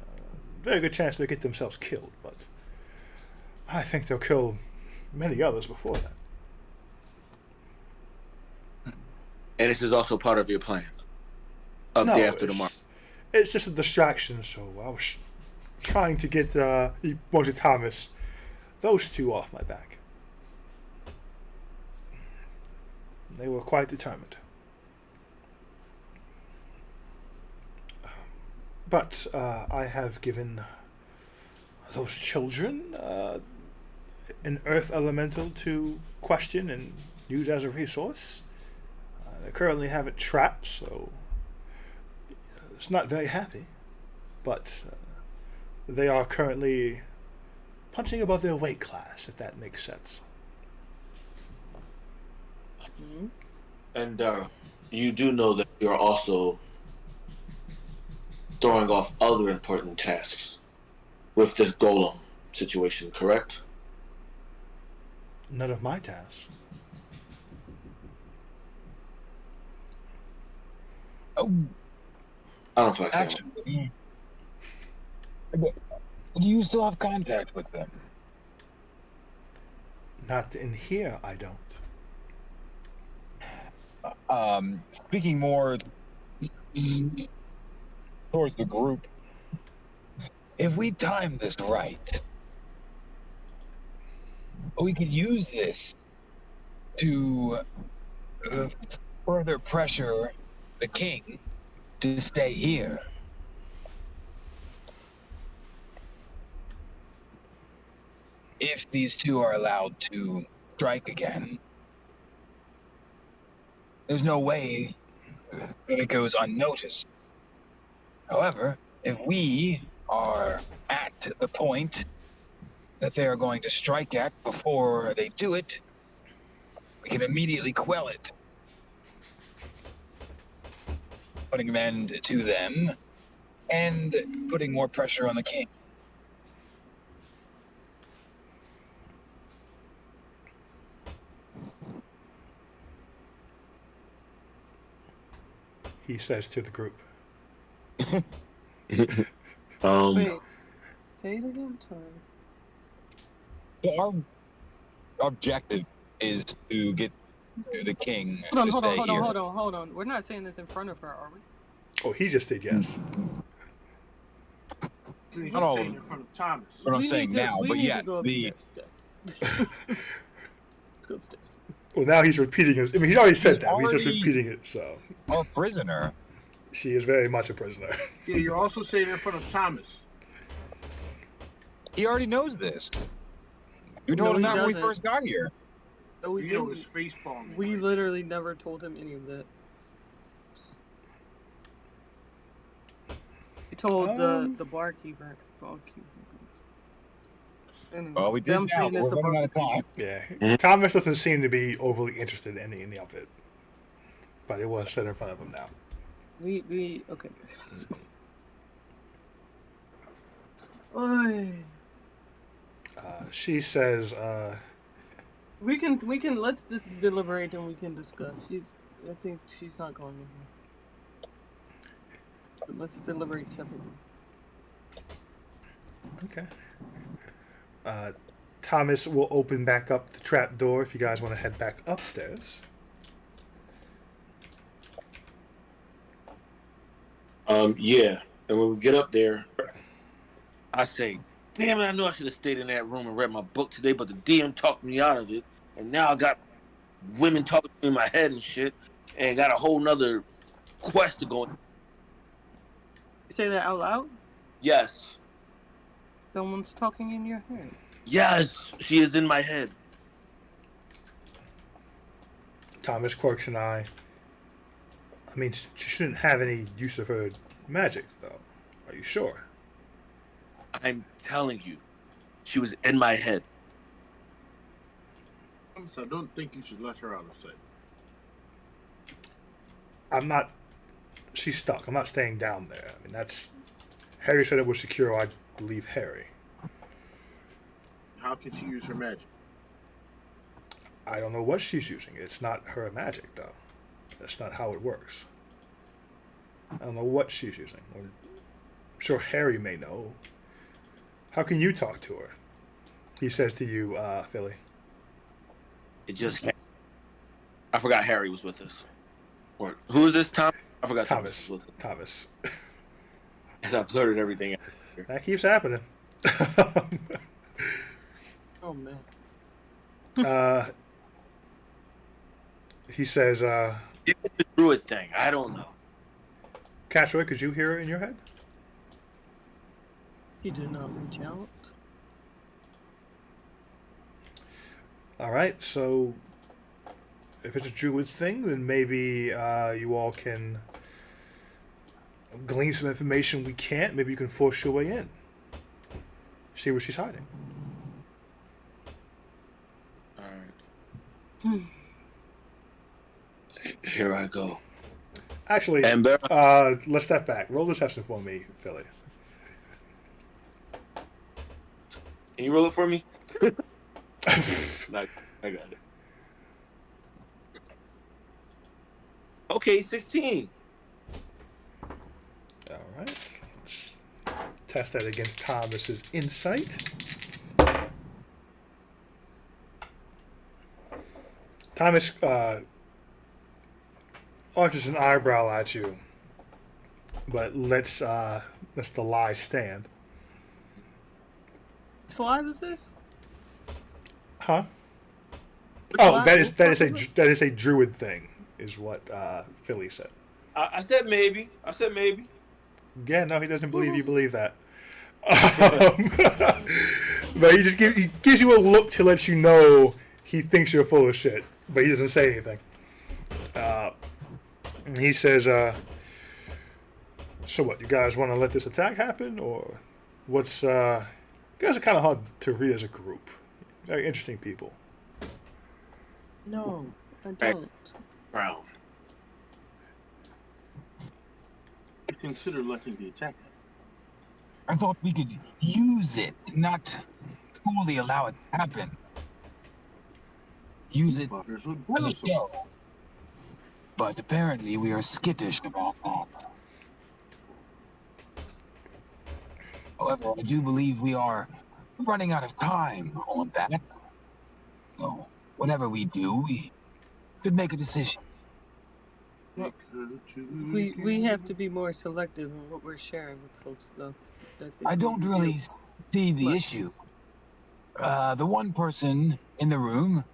Very good chance they'll get themselves killed, but I think they'll kill many others before that. And this is also part of your plan. Of day after tomorrow. It's just a distraction, so I was trying to get, he points to Thomas, those two off my back. They were quite determined. But I have given those children an earth elemental to question and use as a resource. They currently have it trapped, so it's not very happy. But they are currently punching above their weight class, if that makes sense. And you do know that you're also throwing off other important tasks with this golem situation, correct? None of my tasks. Oh, I don't feel like saying actually, do you still have contact with them? Not in here, I don't. Speaking more towards the group, if we time this right, we could use this to further pressure the king to stay here. If these two are allowed to strike again, there's no way that it goes unnoticed. However, if we are at the point that they are going to strike at before they do it, we can immediately quell it, putting an end to them and putting more pressure on the king. He says to the group. Wait, say it again. Sorry. Our objective is to get the king Hold to on, stay here. hold on. We're not saying this in front of her, are we? Oh, he just did yes. He's Not all saying of in front of Thomas. What I'm We saying need to- now, we but need to yes, go the upstairs, yes. Let's go upstairs. Well, now he's repeating it. I mean, he's already said He's that. He's just already- repeating it. So our prisoner. she is very much a prisoner. Yeah, you're also saying in front of Thomas. He already knows this. You No, told him he that when we doesn't. first got here. No, we Vito was didn't. face palming. We literally never told him any of that. We told the barkeeper. And Well, we did them now, saying but this we're running out about of time. Yeah, Thomas doesn't seem to be overly interested in any of it, but it was said in front of him now. we okay. Oy. She says, We can let's just deliberate and we can discuss. I think she's not going in here. But let's deliberate separately. okay. Thomas will open back up the trap door if you guys want to head back upstairs. Yeah. And when we get up there, I say, damn it, I knew I should have stayed in that room and read my book today, but the DM talked me out of it. And now I got women talking to me in my head and shit, and got a whole nother quest to go on. You say that out loud? Yes. Someone's talking in your head. Yes, she is in my head. Thomas quirks an eye. I mean, she shouldn't have any use of her magic, though. Are you sure? I'm telling you, she was in my head. So I don't think you should let her out of sight. I'm not. She's stuck. I'm not staying down there. I mean, that's. Harry said it was secure. I believe Harry. How can she use her magic? I don't know what she's using. It's not her magic, though. That's not how it works. I don't know what she's using. I'm sure Harry may know. How can you talk to her? He says to you, Philly. It just. I forgot Harry was with us. Or who is this? Tom? I forgot Thomas was with us. Thomas. As I blurted everything out. That keeps happening. Oh man. He says, It's the druid thing. I don't know. Catchroy, could you hear it in your head? He did not reach out. All right, so if it's a druid thing, then maybe you all can glean some information we can't. Maybe you can force your way in. See where she's hiding. All right. Here I go. Actually, Amber. let's step back. Roll deception for me, Philly. Can you roll it for me? No, I got it. Okay, 16. All right. Let's test that against Thomas's insight. Thomas arches an eyebrow at you, but lets the lie stand. What lie was this? Huh? Oh, What? that is What was it? a druid thing, is what Philly said. I said maybe. I said maybe. Yeah, no, he doesn't believe you believe that. But he gives you a look to let you know he thinks you're full of shit, but he doesn't say anything. And he says, "So what? You guys want to let this attack happen, or what's?" You guys are kind of hard to read as a group. Very interesting people. No, I Hey. don't. Brown. Consider letting the attack. I thought we could use it, not fully allow it to happen. Use it Fuckers would as blow a some. show. But apparently we are skittish about that. However, I do believe we are running out of time on that. So, whatever we do, we should make a decision. We have to be more selective in what we're sharing with folks, though. I don't really see the What? issue. The one person in the room,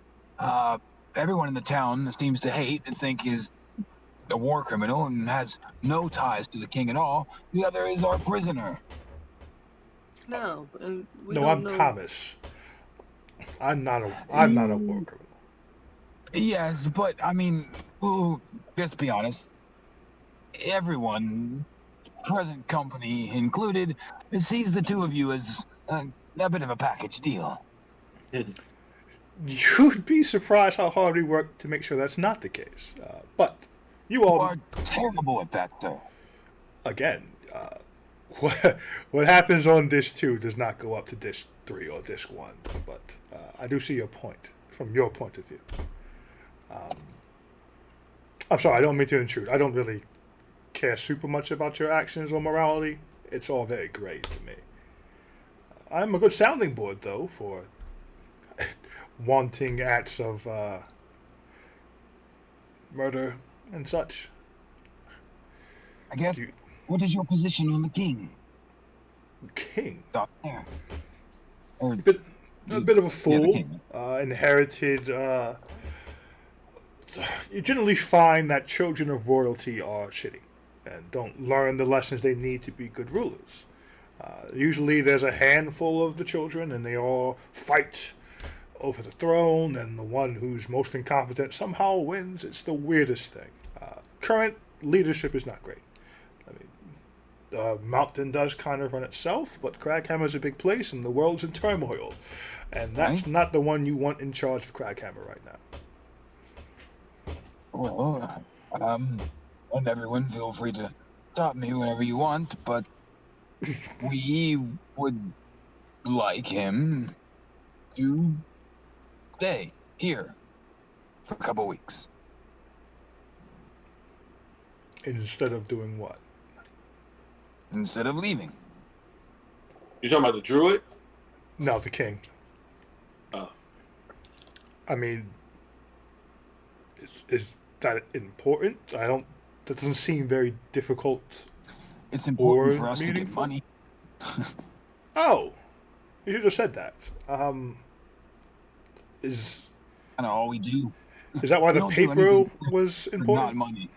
everyone in the town seems to hate and think is a war criminal and has no ties to the king at all. The other is our prisoner. No, and we No, don't I'm know. Thomas. I'm not a war criminal. Yes, but I mean, let's be honest. Everyone, present company included, sees the two of you as a bit of a package deal. You'd be surprised how hard we work to make sure that's not the case. But you You all, are terrible at that, sir. again, what happens on disc 2 does not go up to disc 3 or disc 1. But I do see your point from your point of view. I'm sorry, I don't mean to intrude. I don't really care super much about your actions or morality. It's all very gray to me. I'm a good sounding board, though, for wanting acts of murder and such. I guess. You- What is your position on the king? King, Doc there. Or a bit of a fool. king. Inherited. You generally find that children of royalty are shitty and don't learn the lessons they need to be good rulers. Usually, there's a handful of the children, and they all fight over the throne, and the one who's most incompetent somehow wins. It's the weirdest thing. Current leadership is not great. I mean, Mountain does kind of run itself, but Craghammer's a big place, and the world's in turmoil. And that's Right. not the one you want in charge of Craghammer right now. Well, and everyone feel free to stop me whenever you want, but we would like him to stay here for a couple weeks. Instead of doing what? Instead of leaving. You talking about the druid? No, the king. Oh. I mean, is that important? That doesn't seem very difficult. It's important Or for us to get meaningful? money. Oh, you should have said that. Is Kind of all we do. that why We the don't do paper anything was for not important? money.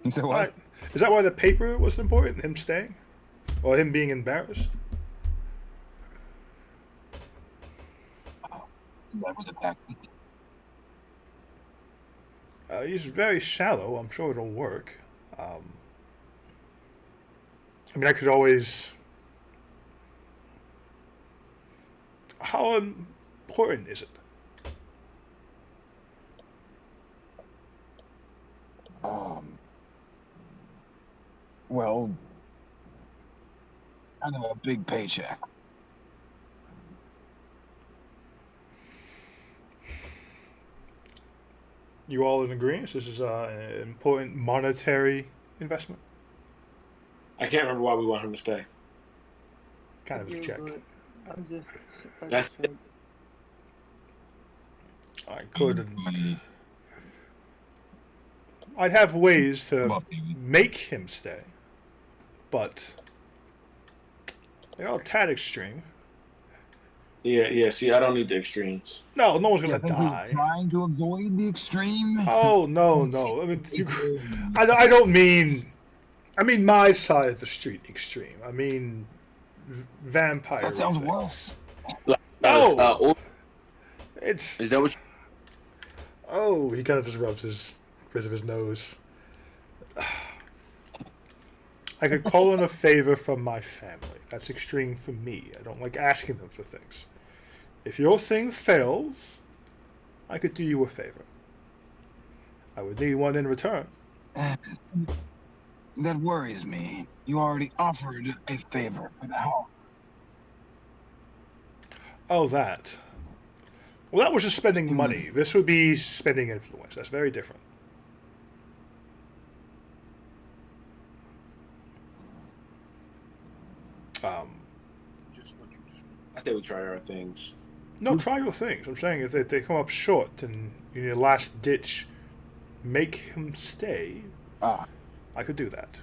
You say what? Right. Is that why the paper was important? Him staying, or him being embarrassed? That was a tactic. He's very shallow. I'm sure it'll work. I mean, I could always. How important is it? Well, kind of a big paycheck. You all in agreement? This is an important monetary investment. I can't remember why we want him to stay. Kind of a check. I'm just. That's it. I could. I'd have ways to Buffy. make him stay, but they're all tad extreme. Yeah. See, I don't need the extremes. No, no one's Yeah, I gonna think we were die. trying to avoid the extreme. Oh no, no. I mean, I don't mean. I mean my side of the street extreme. I mean, vampire. That sounds things. worse. Like, No, or- it's. is that what? Oh, he kind of just rubs his bridge of his nose. I could call in a favor from my family. That's extreme for me. I don't like asking them for things. If your thing fails, I could do you a favor. I would need one in return. That worries me. You already offered a favor for the house. Oh, that. Well, that was just spending money. This would be spending influence. That's very different. Just what you just. I say we try our things. No, try your things. I'm saying if they come up short and in your last ditch, make him stay, Ah, I could do that.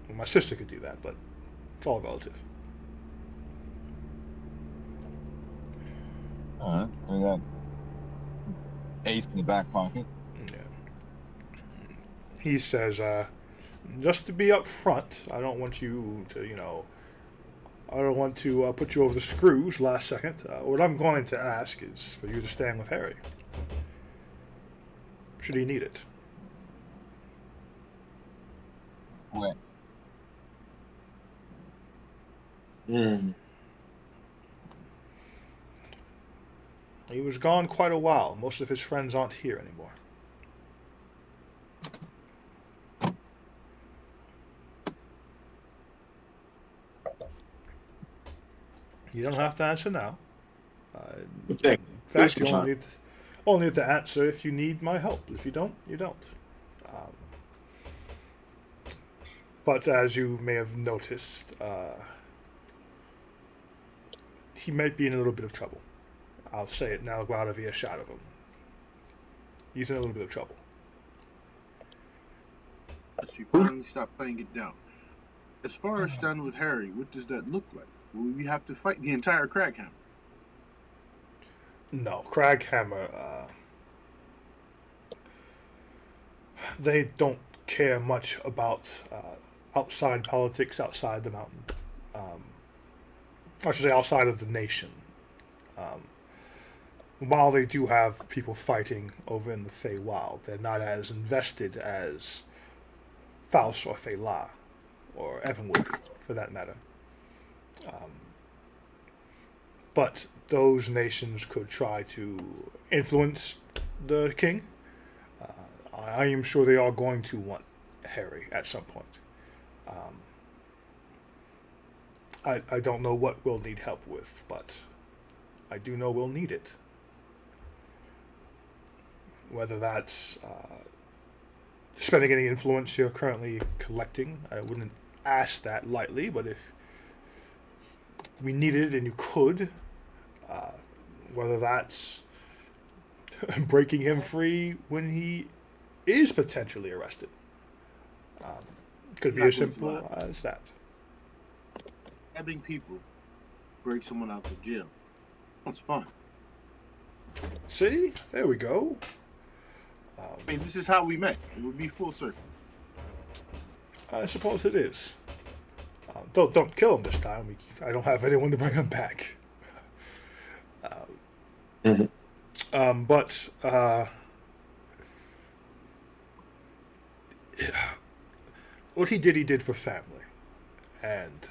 Well, my sister could do that, but it's all relative. alright. So we got ace in the back pocket. Yeah. He says, just to be upfront, I don't want you to, I don't want to put you over the screws last second. What I'm going to ask is for you to stand with Harry. Should he need it? Wait. He was gone quite a while. Most of his friends aren't here anymore. You don't have to answer now. In Thank fact, you. you only need to answer if you need my help. If you don't, you don't. Um, but as you may have noticed, he might be in a little bit of trouble. I'll say it now, go out of earshot of him. He's in a little bit of trouble. As you finally stop playing it down. As far as standing with Harry, what does that look like? Will we have to fight the entire Craghammer? No, Craghammer, they don't care much about outside politics outside the mountain. I should say outside of the nation. While they do have people fighting over in the Feywild, they're not as invested as Faust or Feyla, or Evanwood, for that matter. But those nations could try to influence the king. I am sure they are going to want Harry at some point. I don't know what we'll need help with, but I do know we'll need it. Whether that's spending any influence you're currently collecting, I wouldn't ask that lightly, but if we needed it and you could, whether that's breaking him free when he is potentially arrested. Could be as simple as that. Having people break someone out of jail. Sounds fun. See? There we go. I mean, this is how we met. It would be full circle. I suppose it is. Don't kill him this time. I don't have anyone to bring him back. But what he did for family, and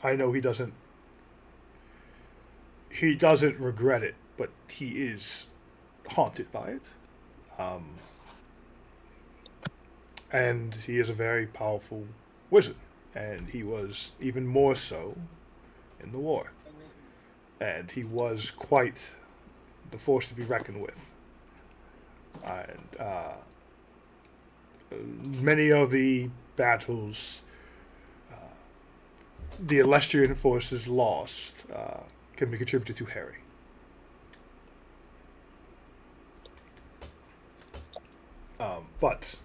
I know he doesn't regret it, but he is haunted by it. And he is a very powerful wizard, and he was even more so in the war. And he was quite the force to be reckoned with. And many of the battles the Alestrian forces lost can be contributed to Harry. But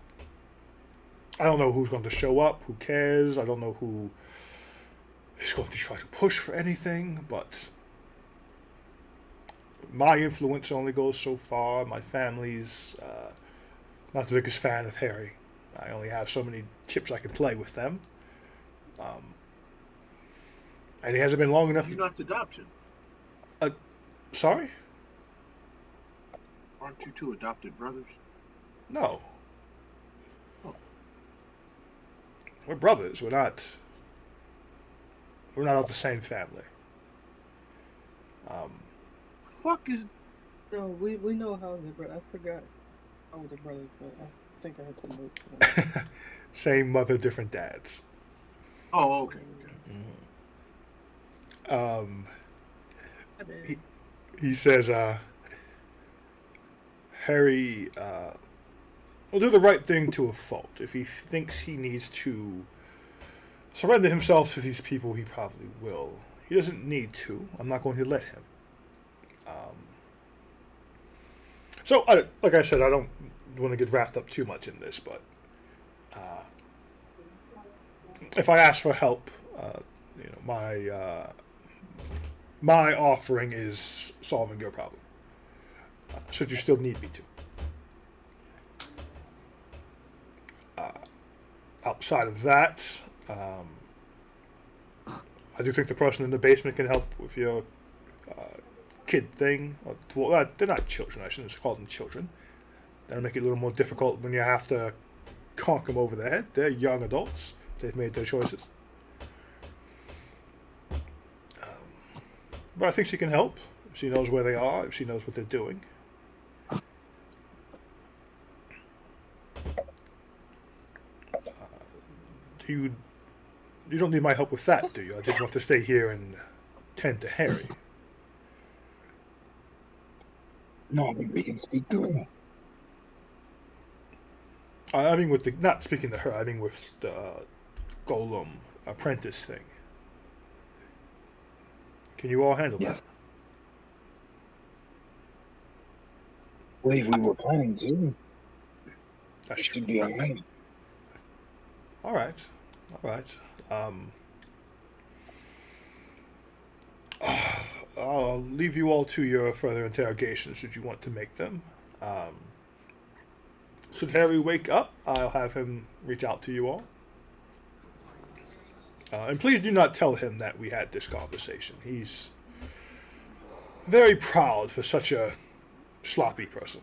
I don't know who's going to show up, who cares, I don't know who he's going to try to push for anything, but my influence only goes so far. My family's not the biggest fan of Harry. I only have so many chips I can play with them. And he hasn't been long enough. You're not adoption. Sorry? Aren't you two adopted brothers? No. We're brothers. We're not of the same family. Fuck is. No, we know how the brother. I forgot how the brothers, but I think I had some notes. Same mother, different dads. Oh, okay. He says, Harry will do the right thing to a fault. If he thinks he needs to surrender himself to these people, he probably will. He doesn't need to. I'm not going to let him. Like I said, I don't want to get wrapped up too much in this, but if I ask for help, my offering is solving your problem. Should you still need me to. Outside of that, I do think the person in the basement can help with your kid thing. Well, they're not children. I shouldn't call them children. That'll make it a little more difficult when you have to conk them over the head. They're young adults. They've made their choices. But I think she can help. If she knows where they are, if she knows what they're doing. You don't need my help with that, do you? I didn't want to stay here and tend to Harry. No, we can speak to her. I mean, not speaking to her. I mean, with the Golem apprentice thing. Can you all handle Yes. that? Believe we were planning to. That It should should be alright. All right. I'll leave you all to your further interrogations should you want to make them. Should Harry wake up, I'll have him reach out to you all. And please do not tell him that we had this conversation. He's very proud for such a sloppy person.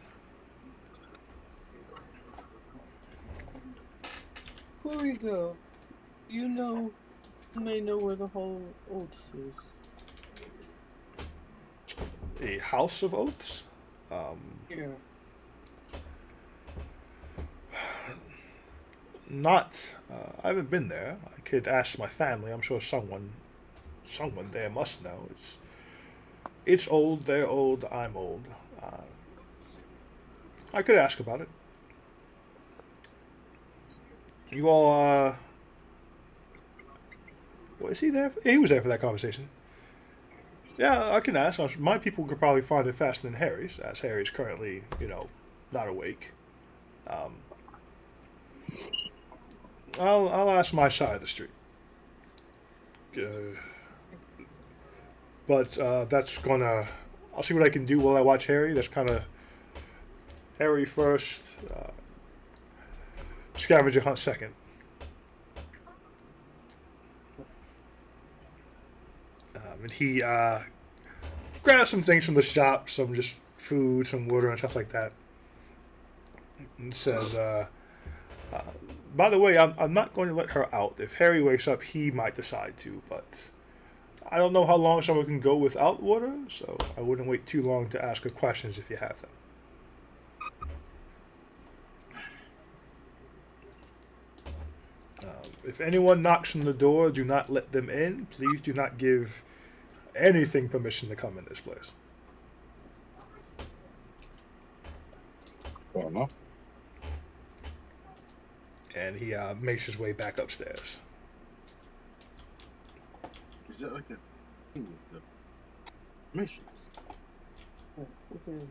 Before we go, you may know where the whole Oaths is. A House of Oaths? Yeah. I haven't been there. I could ask my family. I'm sure someone there must know. It's old. They're old. I'm old. I could ask about it. You all, was he there? He was there for that conversation. Yeah, I can ask. My people could probably find it faster than Harry's, as Harry's currently, not awake. I'll ask my side of the street. But that's gonna. I'll see what I can do while I watch Harry. That's kind of Harry first, scavenger hunt second. And he grabs some things from the shop, some just food, some water, and stuff like that. And says, by the way, I'm not going to let her out. If Harry wakes up, he might decide to, but I don't know how long someone can go without water, so I wouldn't wait too long to ask her questions if you have them. If anyone knocks on the door, do not let them in. Please do not give anything permission to come in this place. Fair enough. And he makes his way back upstairs. Is that like a thing with the missions? Yes, it is.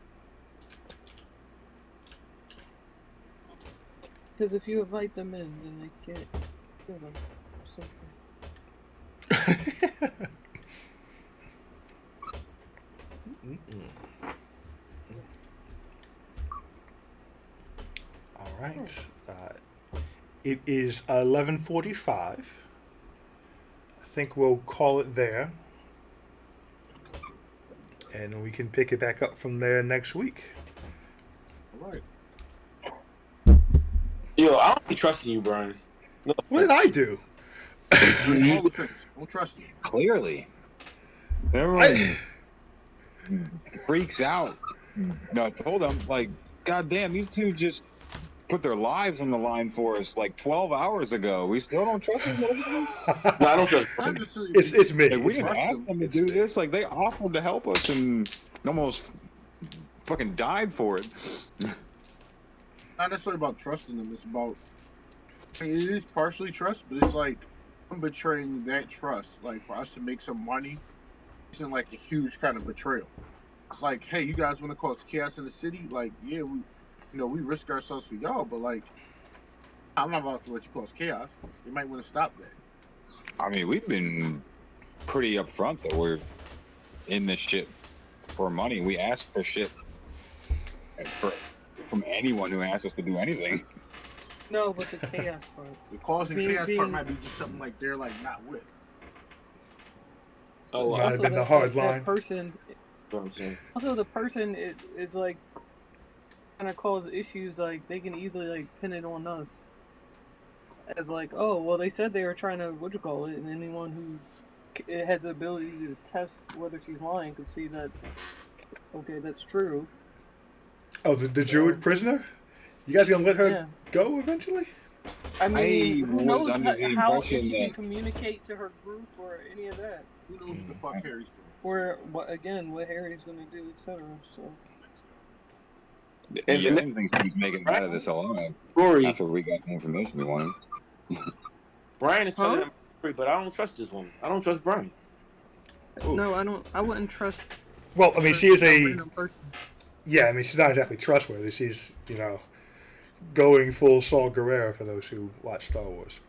Because if you invite them in, then they can't kill them or something. All right. It is 11:45. I think we'll call it there, and we can pick it back up from there next week. All right. Yo, I don't be trusting you, Brian. No, What did I do? All the things. Don't trust you. Clearly. I, Everyone freaks out. No, I told them, like, God damn, these two just put their lives on the line for us like 12 hours ago. We still don't trust them. no, I don't trust Not Brian. necessarily. it's me. Like, we It's didn't me. ask them to do this. Like, they offered to help us and almost fucking died for it. Not necessarily about trusting them. It's about. I mean, it is partially trust, but it's like I'm betraying that trust. Like for us to make some money, isn't like a huge kind of betrayal. It's like, hey, you guys want to cause chaos in the city? Like, yeah, we risk ourselves for y'all, but like, I'm not about to let you cause chaos. You might want to stop that. I mean, we've been pretty upfront that we're in this shit for money. We ask for shit from anyone who asks us to do anything. No, but the chaos part. The causing Being- chaos being- part might be just something like they're like not with. Oh, Might have Also, been the that- hard that line. person, what I'm saying. also the person is like kind of cause issues. Like they can easily like pin it on us as like, oh, well, they said they were trying to what you call it, and anyone who has the ability to test whether she's lying could see that. Okay, that's true. Oh, the Druid prisoner? You guys gonna let her Yeah. go eventually? I mean, I who was knows under the how if impression she can that- communicate to her group or any of that, Who knows what the fuck Harry's doing? or what Harry's gonna do, etc. So And, Yeah, and I didn't think she'd make it out of this alive. Rory, That's what we got the information we wanted. Brian is telling Huh? them story, but I don't trust this woman. I don't trust Brian. no, I don't. I wouldn't trust. Well, I mean, she is a random person. yeah. I mean, she's not exactly trustworthy. She's going full Saul Guerrero for those who watch Star Wars.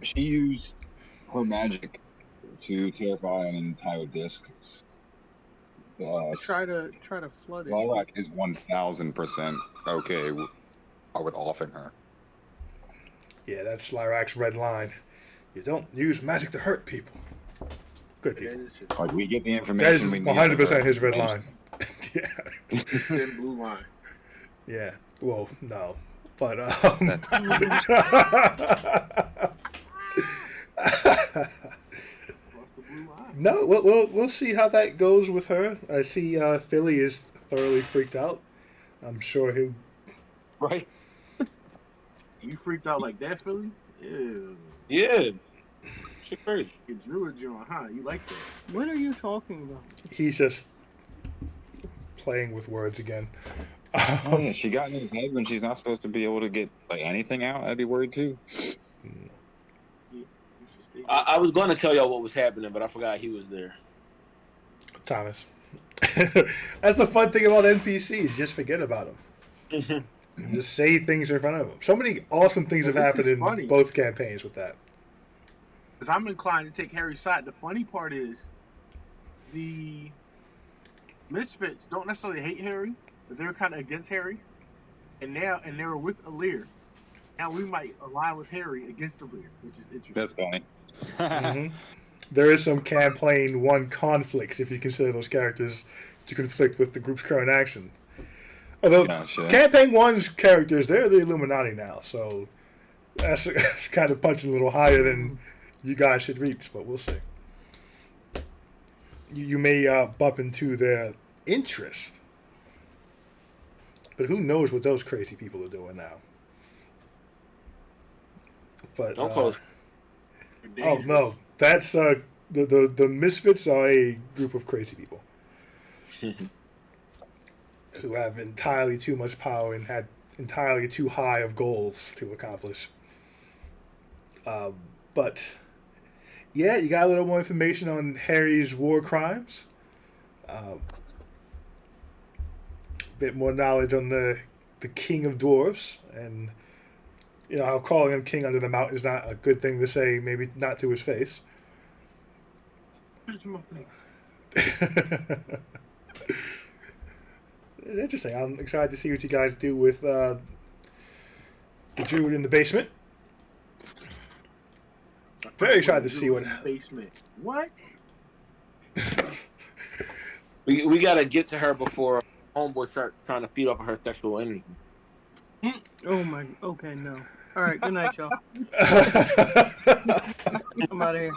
She used her magic to terrify an entire disc. Try to flood it. Lilac is 1000% okay with offing her. Yeah, that's Lyrac's red line. You don't use magic to hurt people. Good That people. is his Like, we get the That is information we need. 100% his red line. Yeah. thin blue line. Yeah. Well, no. But Across the blue line. no, we'll see how that goes with her. I see Philly is thoroughly freaked out. I'm sure he'll. Right? You freaked out like that, Philly? Ew. Yeah, shit crazy. You drew a joint, huh? You like that? What are you talking about? He's just playing with words again. Oh, yeah, she got in his head when she's not supposed to be able to get like anything out. I'd be worried too. You should stay. I was going to tell y'all what was happening, but I forgot he was there. Thomas. That's the fun thing about NPCs. Just forget about them. And just say things in front of them. So many awesome things Well, have this happened is in funny. both campaigns with that. Because I'm inclined to take Harry's side. The funny part is, the Misfits don't necessarily hate Harry, but they're kind of against Harry. And they were with Alir. Now we might align with Harry against Alir, which is interesting. That's funny. Mhm. There is some campaign one conflicts if you consider those characters to conflict with the group's current action. Although Gotcha. campaign one's characters, they're the Illuminati now, so that's kind of punching a little higher than you guys should reach, but we'll see. You may bump into their interest, but who knows what those crazy people are doing now? But Don't close. They're oh dangerous. no, that's the Misfits are a group of crazy people who have entirely too much power and had entirely too high of goals to accomplish. But yeah, you got a little more information on Harry's war crimes. A bit more knowledge on the King of Dwarves, and how calling him king under the mountain is not a good thing to say, maybe not to his face. Touch my face. Interesting. I'm excited to see what you guys do with the druid in the basement. Very excited to see what. Basement. What? We gotta get to her before homeboy start trying to feed off of her sexual energy. Oh my. Okay, no. All right. Good night, y'all. I'm out of here.